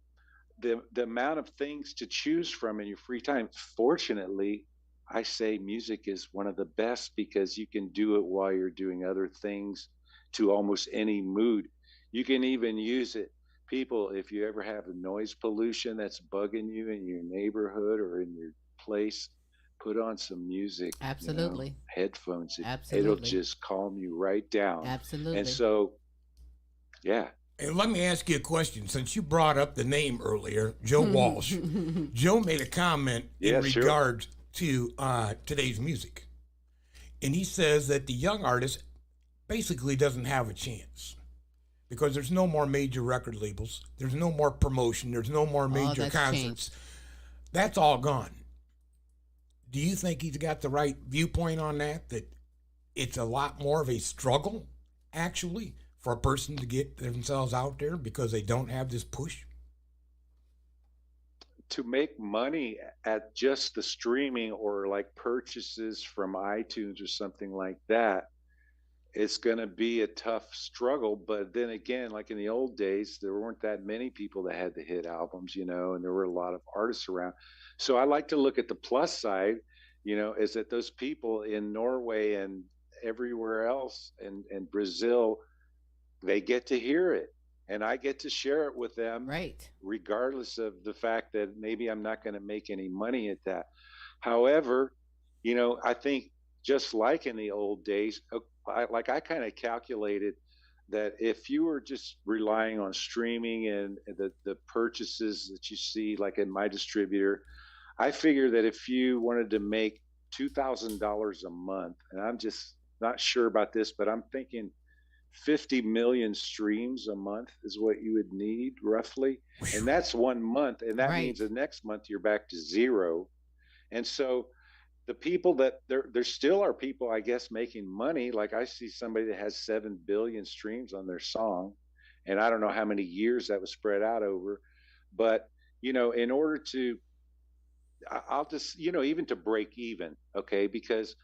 the amount of things to choose from in your free time, fortunately, I say music is one of the best, because you can do it while you're doing other things to almost any mood. You can even use it. People, if you ever have a noise pollution that's bugging you in your neighborhood or in your place, put on some music. Absolutely. Headphones. Absolutely. It'll just calm you right down. Absolutely. And so, yeah. And let me ask you a question. Since you brought up the name earlier, Joe Walsh, Joe made a comment in regards to today's music. And he says that the young artist basically doesn't have a chance, because there's no more major record labels. There's no more promotion. There's no more major concerts. Changed. That's all gone. Do you think he's got the right viewpoint on that it's a lot more of a struggle, actually, for a person to get themselves out there because they don't have this push? To make money at just the streaming or like purchases from iTunes or something like that, it's going to be a tough struggle. But then again, like in the old days, there weren't that many people that had the hit albums, and there were a lot of artists around. So I like to look at the plus side, is that those people in Norway and everywhere else, and Brazil, they get to hear it, and I get to share it with them, right? Regardless of the fact that maybe I'm not going to make any money at that. However, I think just like in the old days, I kind of calculated that if you were just relying on streaming and the purchases that you see, like in my distributor, I figure that if you wanted to make $2,000 a month, and I'm just not sure about this, but I'm thinking 50 million streams a month is what you would need roughly. And that's 1 month. And that means the next month you're back to zero. And so the people that there still are people, I guess, making money. Like I see somebody that has 7 billion streams on their song, And I don't know how many years that was spread out over, but, in order to, I'll just, even to break even, okay, because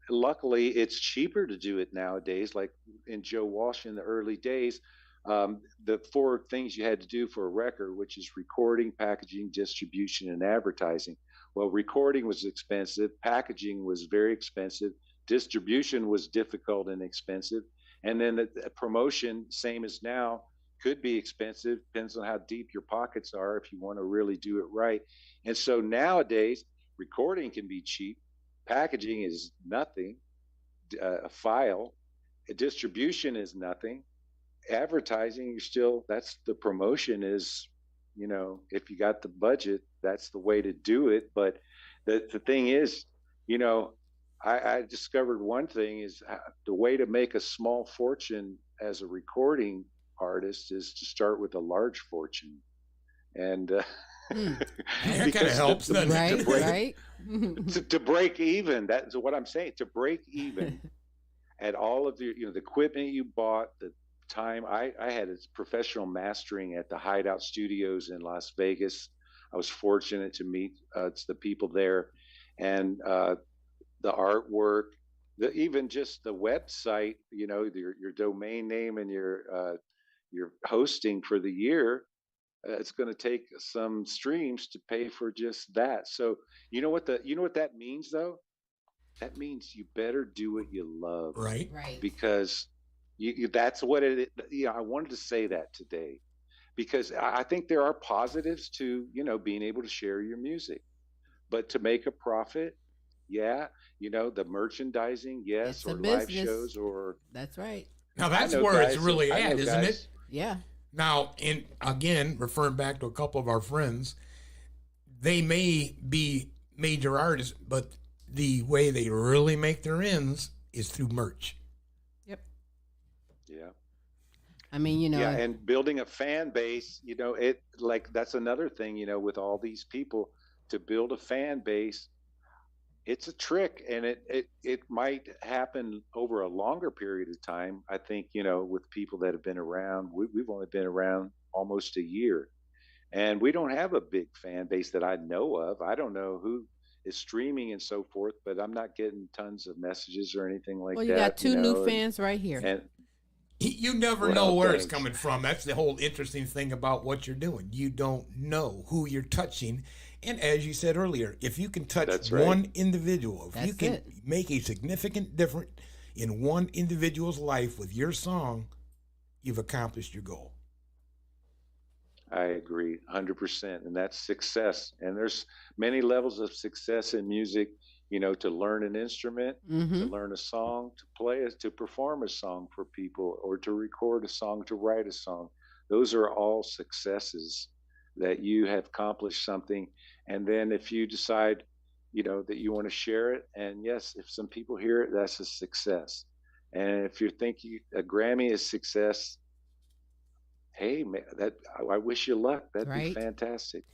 luckily it's cheaper to do it nowadays. Like in Joe Walsh in the early days, the 4 things you had to do for a record, which is recording, packaging, distribution, and advertising. Well, recording was expensive, packaging was very expensive, distribution was difficult and expensive, and then the promotion, same as now, could be expensive, depends on how deep your pockets are if you want to really do it right. And so nowadays, recording can be cheap, packaging is nothing, a file, a distribution is nothing, advertising, you're still, that's the promotion is, if you got the budget, that's the way to do it. But the thing is, I discovered one thing is the way to make a small fortune as a recording artist is to start with a large fortune. And that kind of helps, right? To break even, that's what I'm saying, to break even at all of the equipment you bought, the time I had a professional mastering at the Hideout Studios in Las Vegas. I was fortunate to meet the people there, and the artwork, even just the website, your domain name and your hosting for the year. It's going to take some streams to pay for just that. So you know what that means though? That means you better do what you love, right? Because that's what it is. I wanted to say that today because I think there are positives to being able to share your music, but to make a profit, the merchandising, yes, it's or live shows, or that's right. Now that's where it's really at, isn't it? Yeah. Now, again, referring back to a couple of our friends, they may be major artists, but the way they really make their ends is through merch. Yep. Yeah. I mean, and building a fan base, that's another thing, with all these people, to build a fan base, it's a trick, and it might happen over a longer period of time. I think, with people that have been around, we've only been around almost a year, and we don't have a big fan base that I know of. I don't know who is streaming and so forth, but I'm not getting tons of messages or anything like that. Well, you got 2 new fans right here. And you never know where it's coming from. That's the whole interesting thing about what you're doing. You don't know who you're touching. And as you said earlier, if you can touch one individual, if you can make a significant difference in one individual's life with your song, you've accomplished your goal. I agree 100%. And that's success. And there's many levels of success in music, to learn an instrument, to learn a song, to play it, to perform a song for people, or to record a song, to write a song. Those are all successes that you have accomplished something. And then if you decide, that you want to share it, and yes, if some people hear it, that's a success. And if you think a Grammy is success, hey, man, I wish you luck. That'd be fantastic.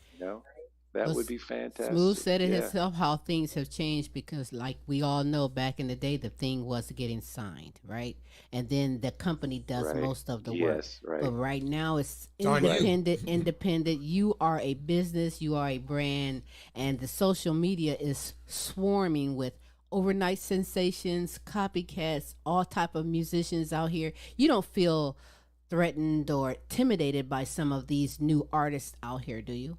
That would be fantastic. Smooth said it himself, how things have changed, because like we all know, back in the day, the thing was getting signed, right? And then the company does most of the work. But right now it's independent. You are a business, you are a brand, and the social media is swarming with overnight sensations, copycats, all type of musicians out here. You don't feel threatened or intimidated by some of these new artists out here, do you?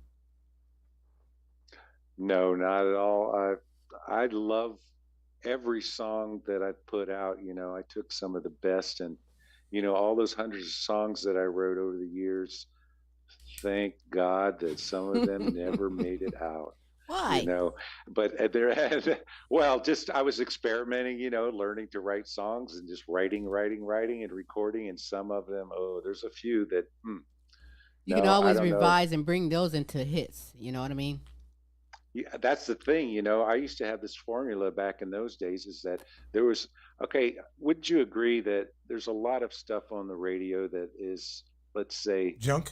No, not at all. I love every song that I put out. I took some of the best, and all those hundreds of songs that I wrote over the years. Thank God that some of them never made it out. Why? But just I was experimenting, learning to write songs and just writing and recording, and some of them, there's a few that you can always revise and bring those into hits. You know what I mean? Yeah, that's the thing. I used to have this formula back in those days, is that there was, wouldn't you agree that there's a lot of stuff on the radio that is, let's say, junk?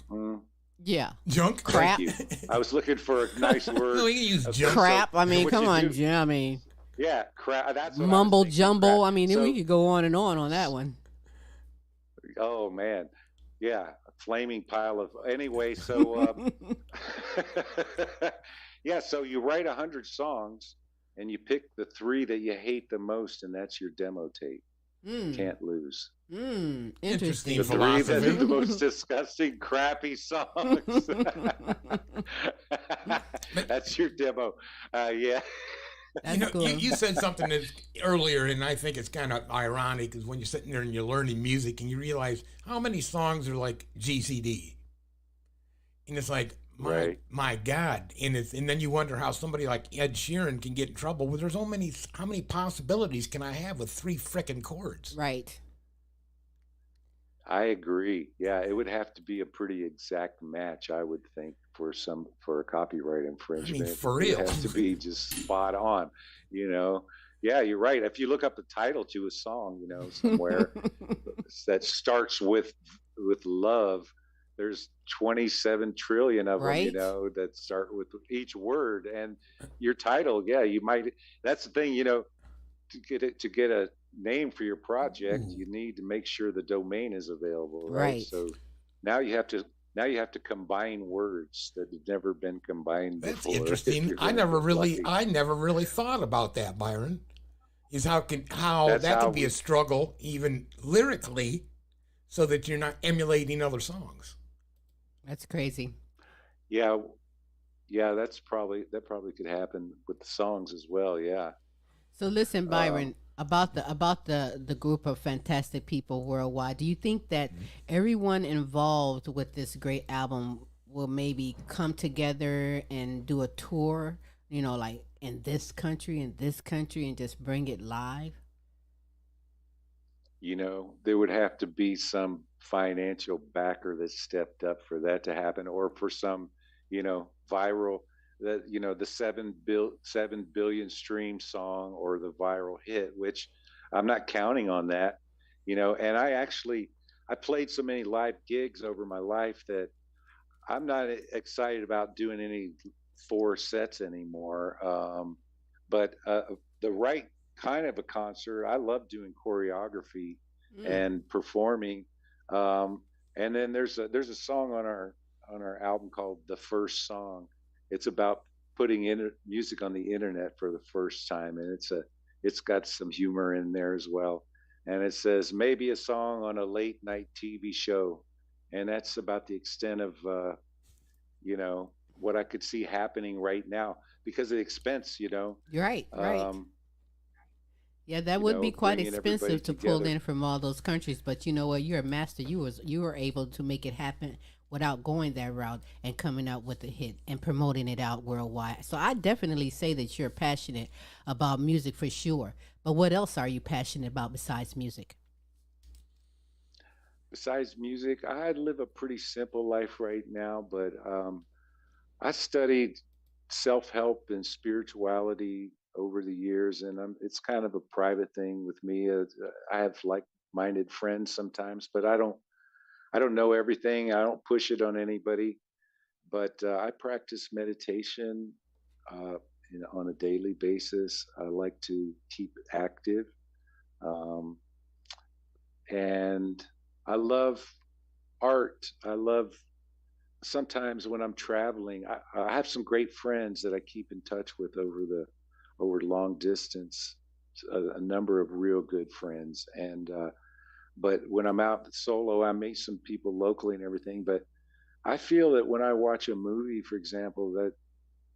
Yeah. Junk? Crap. Thank you. I was looking for a nice word. No, you can use junk. Crap. I mean, come on, Jim. I mean, yeah, crap. That's what mumble jumble. Crap. I mean, we could go on and on that one. Oh man. yeah, a flaming pile of, anyway. So, yeah, so you write 100 songs and you pick the 3 that you hate the most, and that's your demo tape. Can't lose. Interesting The 3 that are the most disgusting, crappy songs. That's your demo. Yeah. You said something earlier, and I think it's kind of ironic, because when you're sitting there and you're learning music and you realize how many songs are like GCD, and it's like, my God, and then you wonder how somebody like Ed Sheeran can get in trouble. Well, there's how many possibilities can I have with 3 frickin' chords? Right. I agree. Yeah, it would have to be a pretty exact match, I would think, for a copyright infringement. I mean, for real. It has to be just spot on, Yeah, you're right. If you look up the title to a song, somewhere that starts with love, there's 27 trillion of them, that start with each word, and your title. Yeah, you might. That's the thing, to get a name for your project, you need to make sure the domain is available, right? So now you have to combine words that have never been combined before. That's interesting. I never really thought about that, Byron. Is how that could be a struggle, even lyrically, so that you're not emulating other songs. That's crazy. Yeah, that probably could happen with the songs as well. Yeah. So listen, Byron, about the group of fantastic people worldwide, do you think that everyone involved with this great album will maybe come together and do a tour, like in this country and just bring it live? There would have to be some financial backer that stepped up for that to happen, or for some, viral, that the 7 billion stream song, or the viral hit, which I'm not counting on that, and I played so many live gigs over my life that I'm not excited about doing any 4 sets anymore. But the right kind of a concert, I love doing choreography and performing. And then there's a song on our album called The First Song. It's about putting music on the internet for the first time, and it's got some humor in there as well. And it says, maybe a song on a late night TV show, and that's about the extent of what I could see happening right now because of the expense. You're right. Yeah, that would be quite expensive to pull in from all those countries. But you know what? You're a master. You were able to make it happen without going that route and coming out with a hit and promoting it out worldwide. So I definitely say that you're passionate about music for sure. But what else are you passionate about besides music? Besides music, I live a pretty simple life right now, but I studied self-help and spirituality over the years, and it's kind of a private thing with me. I have like-minded friends sometimes, but I don't know everything. I don't push it on anybody, but I practice meditation on a daily basis. I like to keep active, and I love art. I love, sometimes when I'm traveling, I have some great friends that I keep in touch with over long distance, a number of real good friends. And but when I'm out solo, I meet some people locally and everything. But I feel that when I watch a movie, for example,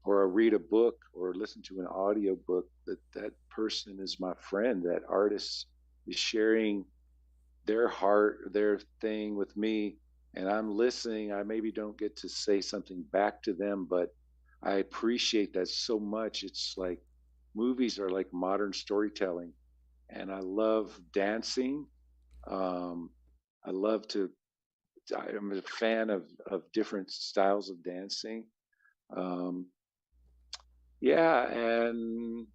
or I read a book or listen to an audio book, that person is my friend. That artist is sharing their heart, their thing with me, and I'm listening. I maybe don't get to say something back to them, but I appreciate that so much. It's like movies are like modern storytelling, and I love dancing. I'm a fan of different styles of dancing. Yeah, and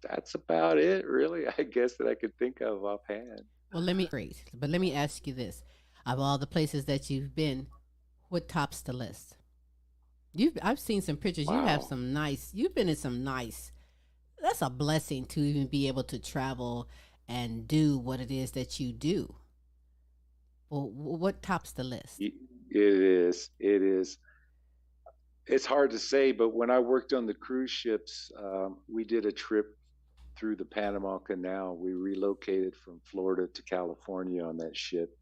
that's about it, really, I guess, that I could think of offhand. Well, let me ask you this. Of all the places that you've been, what tops the list? I've seen some pictures. Wow. You've been in some nice, that's a blessing to even be able to travel and do what it is that you do. Well, what tops the list? It is. It is. It's hard to say, but when I worked on the cruise ships, we did a trip through the Panama Canal. We relocated from Florida to California on that ship,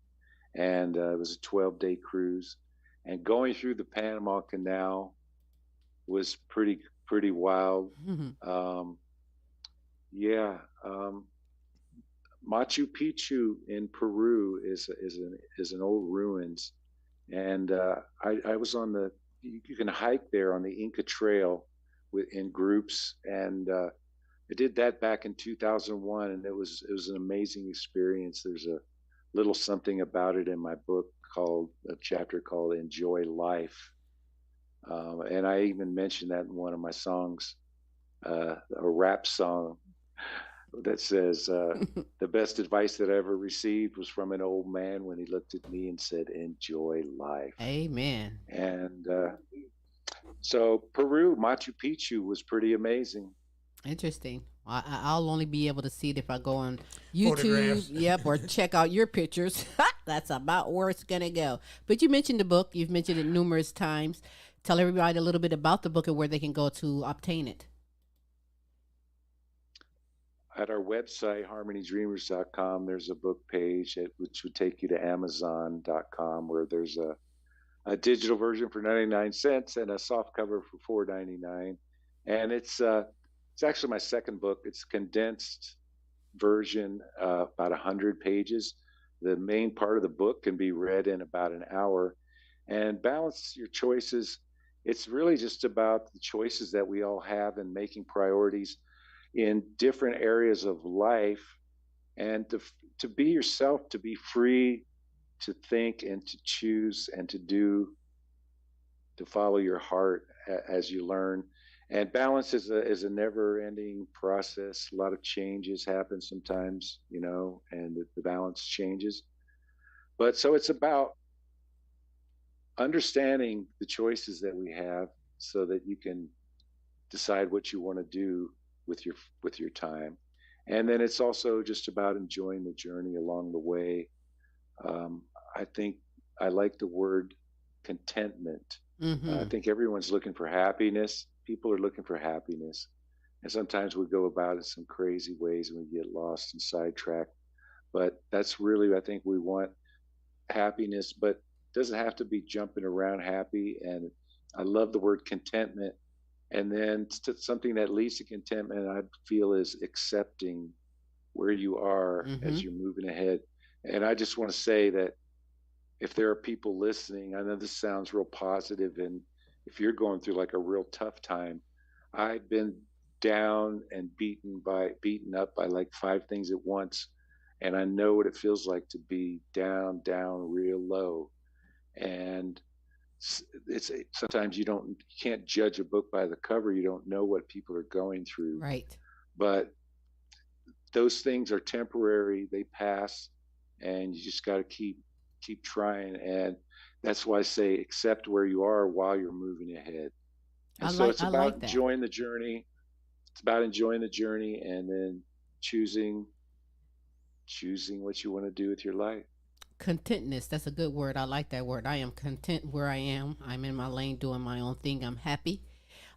and it was a 12-day cruise. And going through the Panama Canal was pretty wild. Um, yeah, Machu Picchu in Peru is an old ruins, and I was on the you can hike there on the Inca Trail in groups, and I did that back in 2001, and it was an amazing experience. There's a little something about it in my book called a chapter called "Enjoy Life," and I even mentioned that in one of my songs, a rap song that says, the best advice that I ever received was from an old man when he looked at me and said, "Enjoy life." Amen. And so Peru, Machu Picchu was pretty amazing. Interesting. I'll only be able to see it if I go on Photographs. YouTube, yep, or check out your pictures. That's about where it's gonna go. But you mentioned the book. You've mentioned it numerous times. Tell everybody a little bit about the book and where they can go to obtain it. At our website, harmonydreamers.com, there's a book page which would take you to amazon.com, where there's a digital version for 99 cents and a soft cover for $4.99. And it's actually my second book. It's a condensed version, about 100 pages. The main part of the book can be read in about an hour. And balance your choices. It's really just about the choices that we all have and making priorities in different areas of life, and to be yourself, to be free to think and to choose and to do, to follow your heart as you learn. And balance is a never-ending process. A lot of changes happen sometimes, and the balance changes. But so it's about understanding the choices that we have so that you can decide what you want to do with your time. And then it's also just about enjoying the journey along the way. I think I like the word contentment. I think everyone's looking for happiness. People are looking for happiness, and sometimes we go about it some crazy ways and we get lost and sidetracked. But that's really, I think we want happiness, but it doesn't have to be jumping around happy. And I love the word contentment. And then something that leads to contentment, I feel, is accepting where you are as you're moving ahead. And I just want to say that if there are people listening, I know this sounds real positive, and if you're going through like a real tough time, I've been down and beaten up by like 5 things at once, and I know what it feels like to be down real low. And it's sometimes you can't judge a book by the cover. You don't know what people are going through, right? But those things are temporary. They pass, and you just got to keep trying. And that's why I say accept where you are while you're moving ahead. And it's about enjoying the journey. It's about enjoying the journey, and then choosing what you want to do with your life. Contentness, that's a good word. I like that word. I am content where I am. I'm in my lane doing my own thing. I'm happy.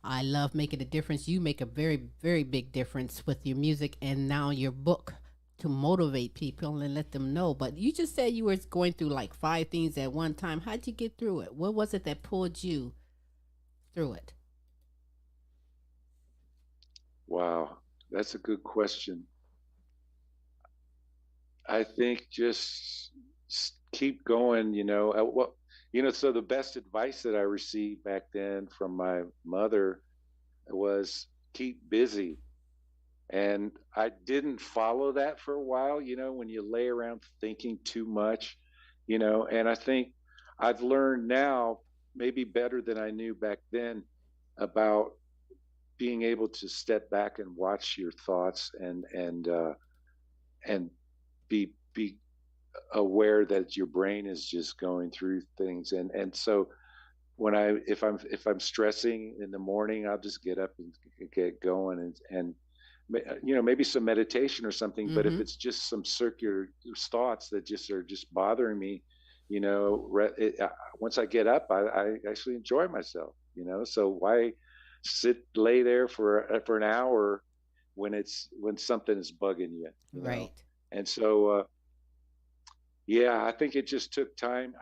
I love making a difference. You make a very, very big difference with your music and now your book to motivate people and let them know. But you just said you were going through like 5 things at one time. How'd you get through it? What was it that pulled you through it? Wow, that's a good question. I think just keep going, so the best advice that I received back then from my mother was keep busy. And I didn't follow that for a while, when you lay around thinking too much, and I think I've learned now, maybe better than I knew back then, about being able to step back and watch your thoughts and be aware that your brain is just going through things. And so if I'm stressing in the morning, I'll just get up and get going. And maybe some meditation or something. But if Mm-hmm. it's just some circular thoughts that just are just bothering me, once I get up, I actually enjoy myself. So why lay there for an hour when something is bugging you? Right. And so yeah, I think it just took time.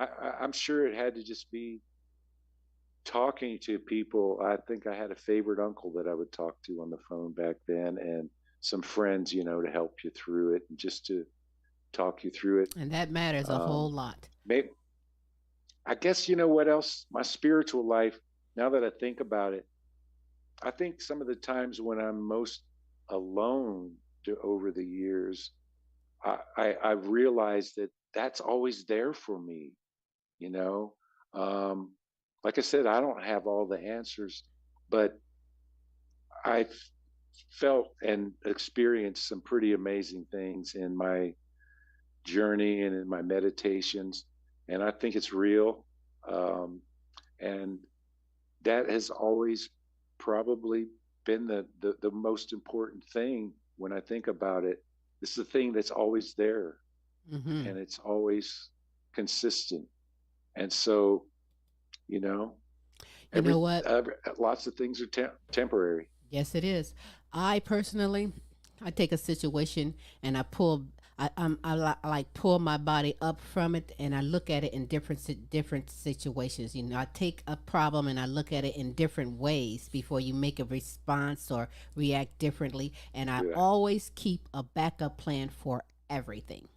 I'm sure it had to just be talking to people. I think I had a favorite uncle that I would talk to on the phone back then, and some friends, to help you through it and just to talk you through it. And that matters a whole lot. Maybe, I guess, what else? My spiritual life, now that I think about it, I think some of the times when I'm most alone over the years, I've realized that that's always there for me, you know. Like I said, I don't have all the answers, but I've felt and experienced some pretty amazing things in my journey and in my meditations, and I think it's real. And that has always probably been the most important thing when I think about it. It's the thing that's always there, Mm-hmm. and it's always consistent. And so, You know what? lots of things are temporary. Yes, it is. I personally, I take a situation and I like pull my body up from it, and I look at it in different situations. I take a problem and I look at it in different ways before you make a response or react differently. And I Yeah. always keep a backup plan for everything.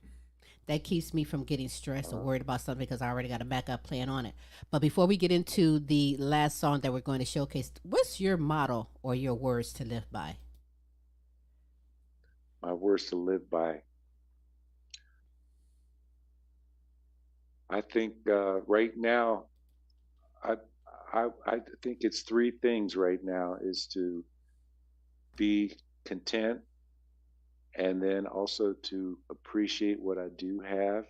That keeps me from getting stressed or worried about something because I already got a backup plan on it. But before we get into the last song that we're going to showcase, what's your motto or your words to live by? My words to live by. I think right now, I think it's three things right now: is to be content, and then also to appreciate what I do have,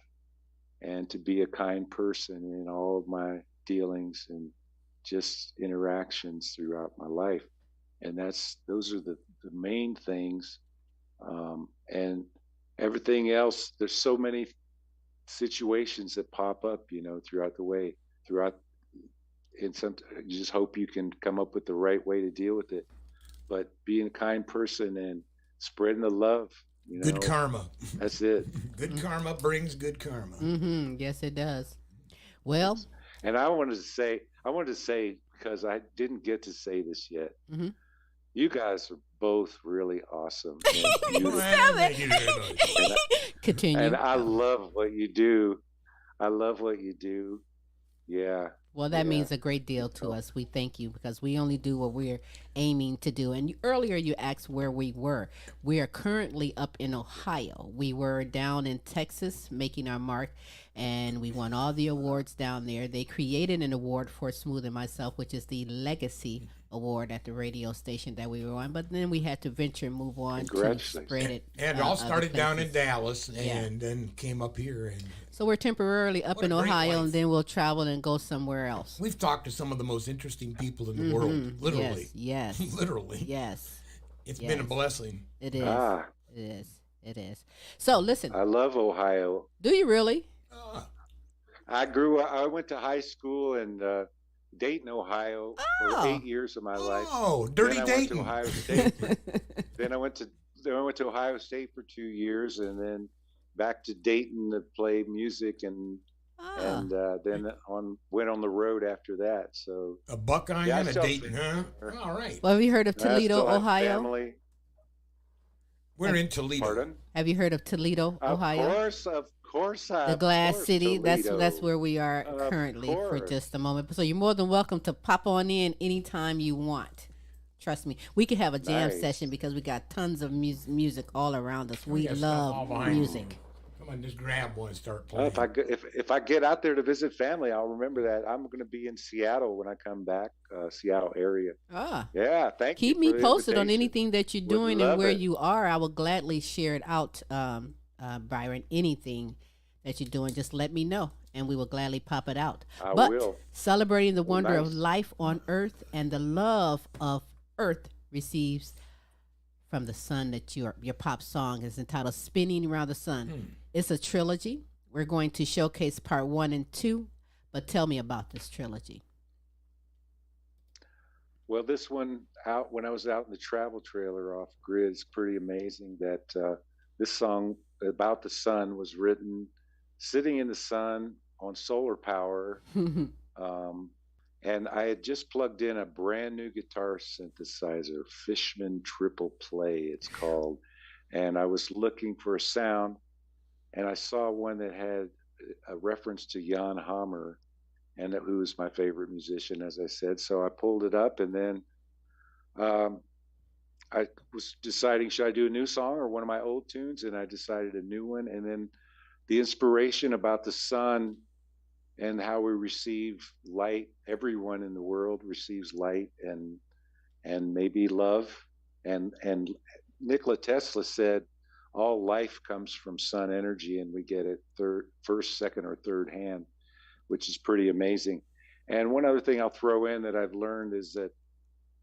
and to be a kind person in all of my dealings and just interactions throughout my life. And those are the main things. And everything else, there's so many situations that pop up, throughout the way, and you just hope you can come up with the right way to deal with it. But being a kind person and spreading the love, Good karma. that's it. Good karma brings good karma. Mm-hmm. Yes, it does. Well, And I wanted to say, because I didn't get to say this yet, mm-hmm. you guys are both really awesome and beautiful. Thank you very much. Continue. And I love what you do. Yeah. Well, that Yeah. means a great deal to us. We thank you because we only do what we're aiming to do. And earlier you asked where we were. We are currently up in Ohio. We were down in Texas making our mark, and we won all the awards down there. They created an award for Smooth and myself, which is the Legacy Award at the radio station that we were on. But then we had to venture and move on to Congratulations. spread it. And it all other started down in places. Dallas Yeah. and then came up here. And So we're temporarily up What in a great Ohio, life. and then we'll travel and go somewhere else. we've talked to some of the most interesting people in the Mhm. world, literally. Yes. Yes. Literally. Yes. It's been a Yes. blessing. It is. Ah, It is. It is. So listen, I love Ohio. do you really? I went to high school in Dayton, Ohio Oh. for 8 years of my life. Oh, dirty Then I went to Dayton. Ohio State. Then I went to Ohio State for 2 years, and then back to Dayton to play music, and Ah. then went on the road after that. So A Buckeye Yeah, I and a still- Dayton, huh? All right. Well, have you heard of I Toledo, still have Ohio? family. We're in Toledo. Pardon? Have you heard of Toledo, Ohio? Of course. The Glass course, City. That's Toledo. where we are Of currently for course. just a moment. So you're more than welcome to pop on in anytime you want. Trust me, we could have a jam Nice. session because we got tons of music all around us. We got stuff all love behind music. Come on, just grab one and start Well, playing. if I get out there to visit family, I'll remember that. I'm going to be in Seattle when I come back, Seattle area. Ah. Yeah, thank you. Keep me for the posted on invitation. anything that you're Would doing and love where it. you are. I will gladly share it out, Byron. Anything that you're doing, just let me know, and we will gladly pop it out. I but will. celebrating the wonder of nice. life on Earth and the love of Earth receives from the sun that your pop song is entitled Spinning Around the Sun. It's a trilogy. We're going to showcase part 1 and 2, but tell me about this trilogy. Well, this one out when I was out in the travel trailer off grid, it's pretty amazing that this song about the sun was written sitting in the sun on solar power. And I had just plugged in a brand new guitar synthesizer, Fishman Triple Play, it's called. And I was looking for a sound, and I saw one that had a reference to Jan Hammer, and who was my favorite musician, as I said. So I pulled it up, and then I was deciding, should I do a new song or one of my old tunes? And I decided a new one. And then the inspiration about the sun and how we receive light. Everyone in the world receives light and maybe love. And Nikola Tesla said, all life comes from sun energy, and we get it first, second, or third hand, which is pretty amazing. And one other thing I'll throw in that I've learned is that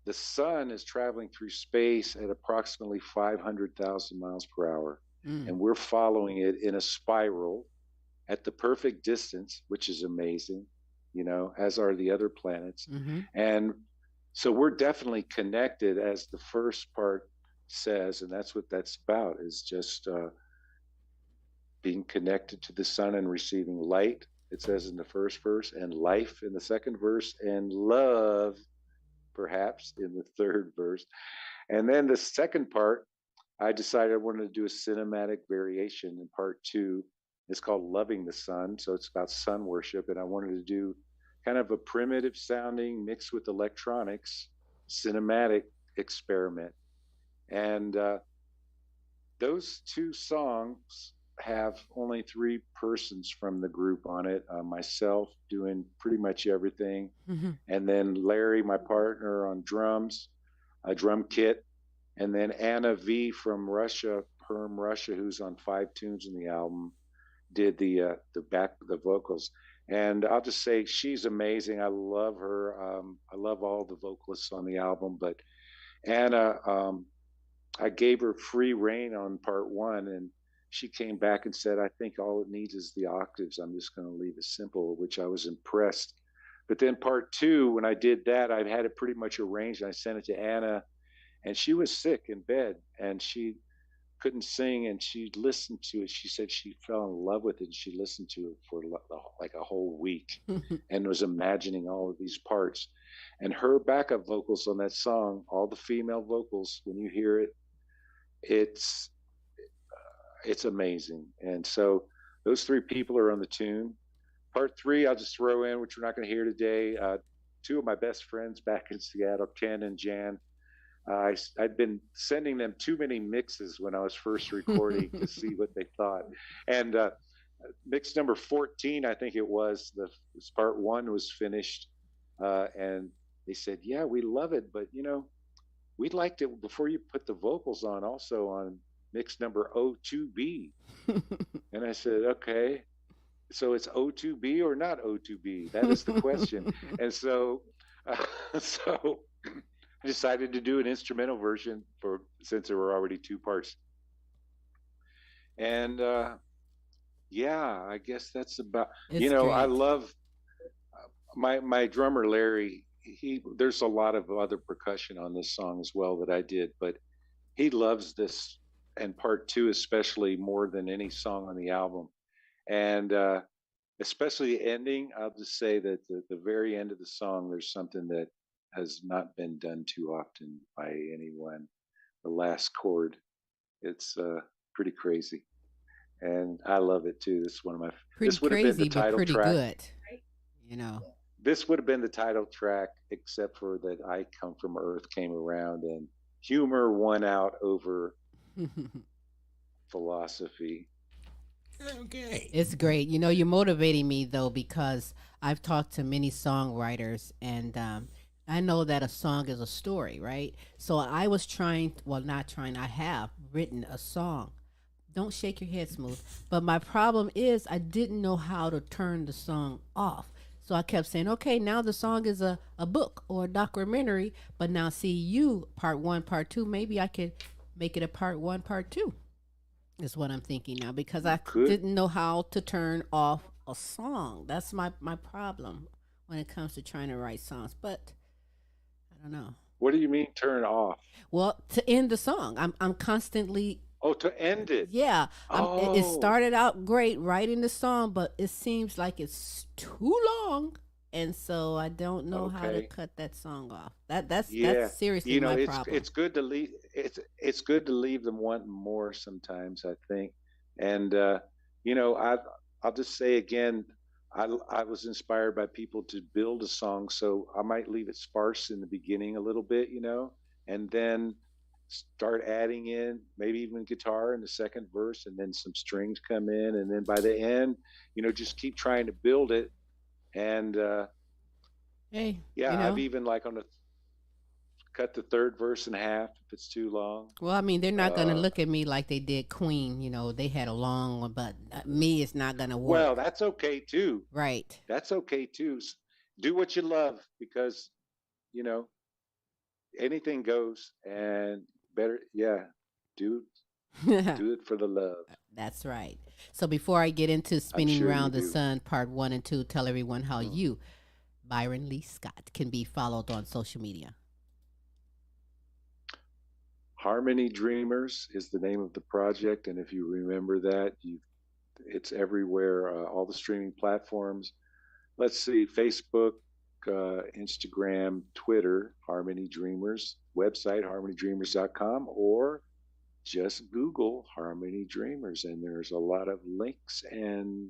the sun is traveling through space at approximately 500,000 miles per hour. And we're following it in a spiral at the perfect distance, which is amazing, as are the other planets. And so we're definitely connected, as the first part says, and that's what that's about, is just being connected to the sun and receiving light, it says in the first verse, and life in the second verse, and love, perhaps, in the third verse. And then the second part, I decided I wanted to do a cinematic variation in part 2. It's called Loving the Sun. So it's about sun worship. And I wanted to do kind of a primitive sounding mixed with electronics cinematic experiment. And those 2 songs have only 3 persons from the group on it. Myself doing pretty much everything. And then Larry, my partner, on drums, a drum kit. And then Anna V from Russia, Perm Russia, who's on 5 tunes in the album, did the vocals. And I'll just say she's amazing. I love her. I love all the vocalists on the album, but Anna, I gave her free reign on part 1, and she came back and said, I think all it needs is the octaves. I'm just going to leave it simple, which I was impressed. But then part 2, when I did that, I had it pretty much arranged. I sent it to Anna, and she was sick in bed, and she couldn't sing, and she listened to it. She said she fell in love with it, and she listened to it for like a whole week and was imagining all of these parts. And her backup vocals on that song, all the female vocals, when you hear it, it's amazing. And so those 3 people are on the tune. Part 3, I'll just throw in, which we're not going to hear today. 2 of my best friends back in Seattle, Ken and Jan. I'd been sending them too many mixes when I was first recording to see what they thought. And mix number 14, I think it was, part 1 was finished. And they said, yeah, we love it, but we'd like to, before you put the vocals on, also on mix number 02B. And I said, okay, so it's 02B or not 02B? That is the question. And so I decided to do an instrumental version since there were already 2 parts. And I guess that's about, great. I love my drummer, Larry. There's a lot of other percussion on this song as well that I did, but he loves this, and part 2 especially, more than any song on the album. And especially the ending, I'll just say that the very end of the song, there's something that has not been done too often by anyone. The last chord, it's pretty crazy, and I love it too. This is one of my. This would have been the title pretty track. Good, This would have been the title track, except for that I Come From Earth came around, and humor won out over philosophy. Okay. It's great. You're motivating me, though, because I've talked to many songwriters, and I know that a song is a story, right? So I was I have written a song. Don't shake your head, Smooth. But my problem is I didn't know how to turn the song off. So I kept saying, okay, now the song is a book or a documentary, but now see you, part 1, part 2, maybe I could make it a part 1, part 2 is what I'm thinking now, because I Could. didn't know how to turn off a song. That's my problem when it comes to trying to write songs. But I don't know. What do you mean turn off? Well, to end the song, I'm constantly. Oh, to end it. Yeah, it Oh. started out great writing the song, but it seems like it's too long, and so I don't know how to Okay. cut that song off. That's Yeah, seriously you know, my it's problem. it's good to leave it's good to leave them wanting more sometimes, I think. And you know, I'll just say again, I was inspired by people to build a song, so I might leave it sparse in the beginning a little bit, you know, and then start adding in maybe even guitar in the second verse, and then some strings come in, and then by the end, you know, just keep trying to build it. And Hey, yeah, I've even like on the cut the third verse in half if it's too long. well, I mean, they're not gonna Uh, look at me like they did Queen. You know, they had a long one, but me, it's not gonna work. well, that's okay too. Right. That's okay too. Do what you love, because you know anything goes, and better, yeah, do it for the love. That's right. So before I get into I'm spinning sure you around the do. sun, part 1 and 2, tell everyone how you, Byron Lee Scott, can be followed on social media. Harmony Dreamers is the name of the project, and if you remember that, it's everywhere, all the streaming platforms. Let's see, Facebook, Instagram, Twitter, Harmony Dreamers, website harmonydreamers.com, or just Google Harmony Dreamers, and there's a lot of links and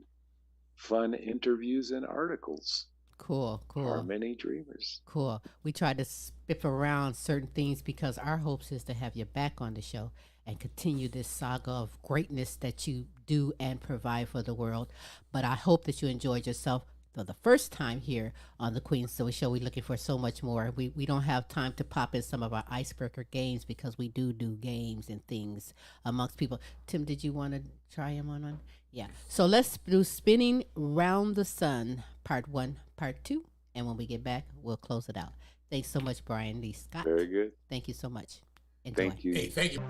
fun interviews and articles. Cool. Harmony Dreamers. Cool. We try to spiff around certain things because our hopes is to have you back on the show and continue this saga of greatness that you do and provide for the world. But I hope that you enjoyed yourself for the first time here on the Queen Silvy Show. We're looking for so much more. We don't have time to pop in some of our icebreaker games because we do games and things amongst people. Tim, did you want to try him on one? Yeah. So let's do Spinning Round the Sun, part 1, part 2. And when we get back, we'll close it out. Thanks so much, Brian Lee Scott. Very good. Thank you so much. Enjoy. Thank you. Hey, thank you.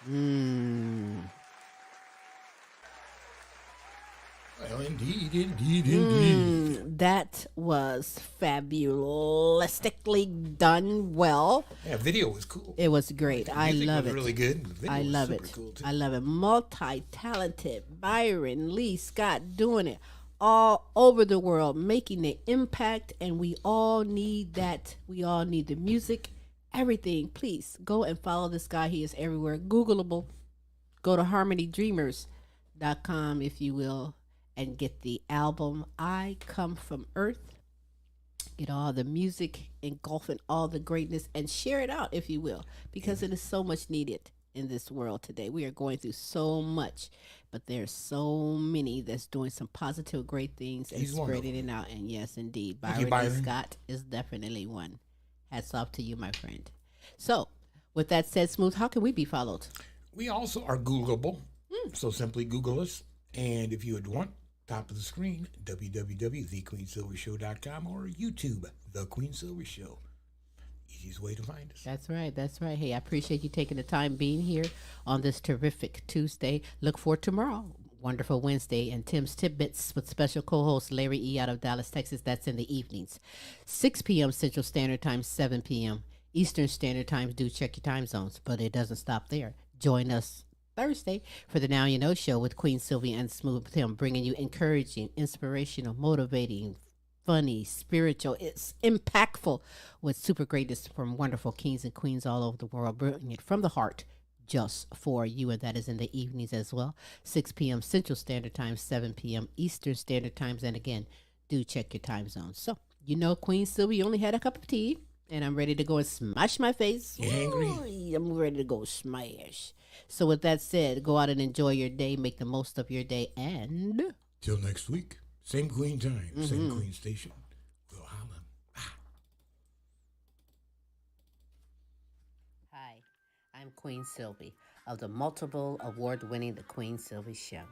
Well, indeed. That was fabulously done well. Yeah, video was cool. It was great. I love it. Really good. The video I love was super it. Cool too. I love it. Multi-talented Byron Lee Scott doing it all over the world, making the impact, and we all need that. We all need the music, everything. Please go and follow this guy. He is everywhere. Googleable. Go to harmonydreamers.com, if you will, and get the album I Come From Earth. Get all the music engulfing all the greatness and share it out, if you will, because it is so much needed in this world today. We are going through so much, but there's so many that's doing some positive, great things and spreading it out. And yes, indeed, Byron Scott is definitely one. Hats off to you, my friend. So, with that said, Smooth, how can we be followed? We also are Googleable, so simply Google us. And if you would want, top of the screen, www.thequeensilvyshow.com or YouTube, The Queen Silvy Show. Easiest way to find us. That's right. Hey, I appreciate you taking the time being here on this terrific Tuesday. Look for tomorrow, wonderful Wednesday, and Tim's Tidbits with special co-host Larry E. out of Dallas, Texas. That's in the evenings. 6 p.m. Central Standard Time, 7 p.m. Eastern Standard Time. Do check your time zones, but it doesn't stop there. Join us Thursday for the Now You Know Show with Queen Silvy and Smooth Tim, bringing you encouraging, inspirational, motivating, funny, spiritual. It's impactful with super greatness from wonderful kings and queens all over the world, bringing it from the heart just for you, and that is in the evenings as well. 6 p.m. Central Standard Time, 7 p.m. Eastern Standard Times, and again, do check your time zones. So, you know, Queen Silvy only had a cup of tea, and I'm ready to go and smash my face. You angry? I'm ready to go smash. So with that said, go out and enjoy your day, make the most of your day, and till next week, same Queen time, same Queen station. We'll holla. Hi, I'm Queen Silvy of the multiple award-winning The Queen Silvy Show.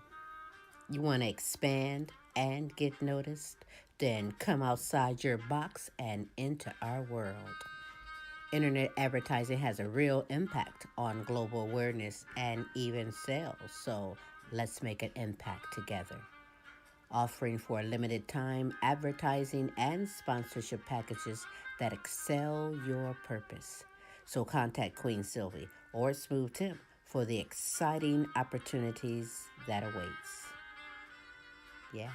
You want to expand and get noticed? Then come outside your box and into our world. Internet advertising has a real impact on global awareness and even sales, so let's make an impact together. Offering for a limited time advertising and sponsorship packages that excel your purpose. So contact Queen Silvy or Smooth Tim for the exciting opportunities that awaits. Yeah.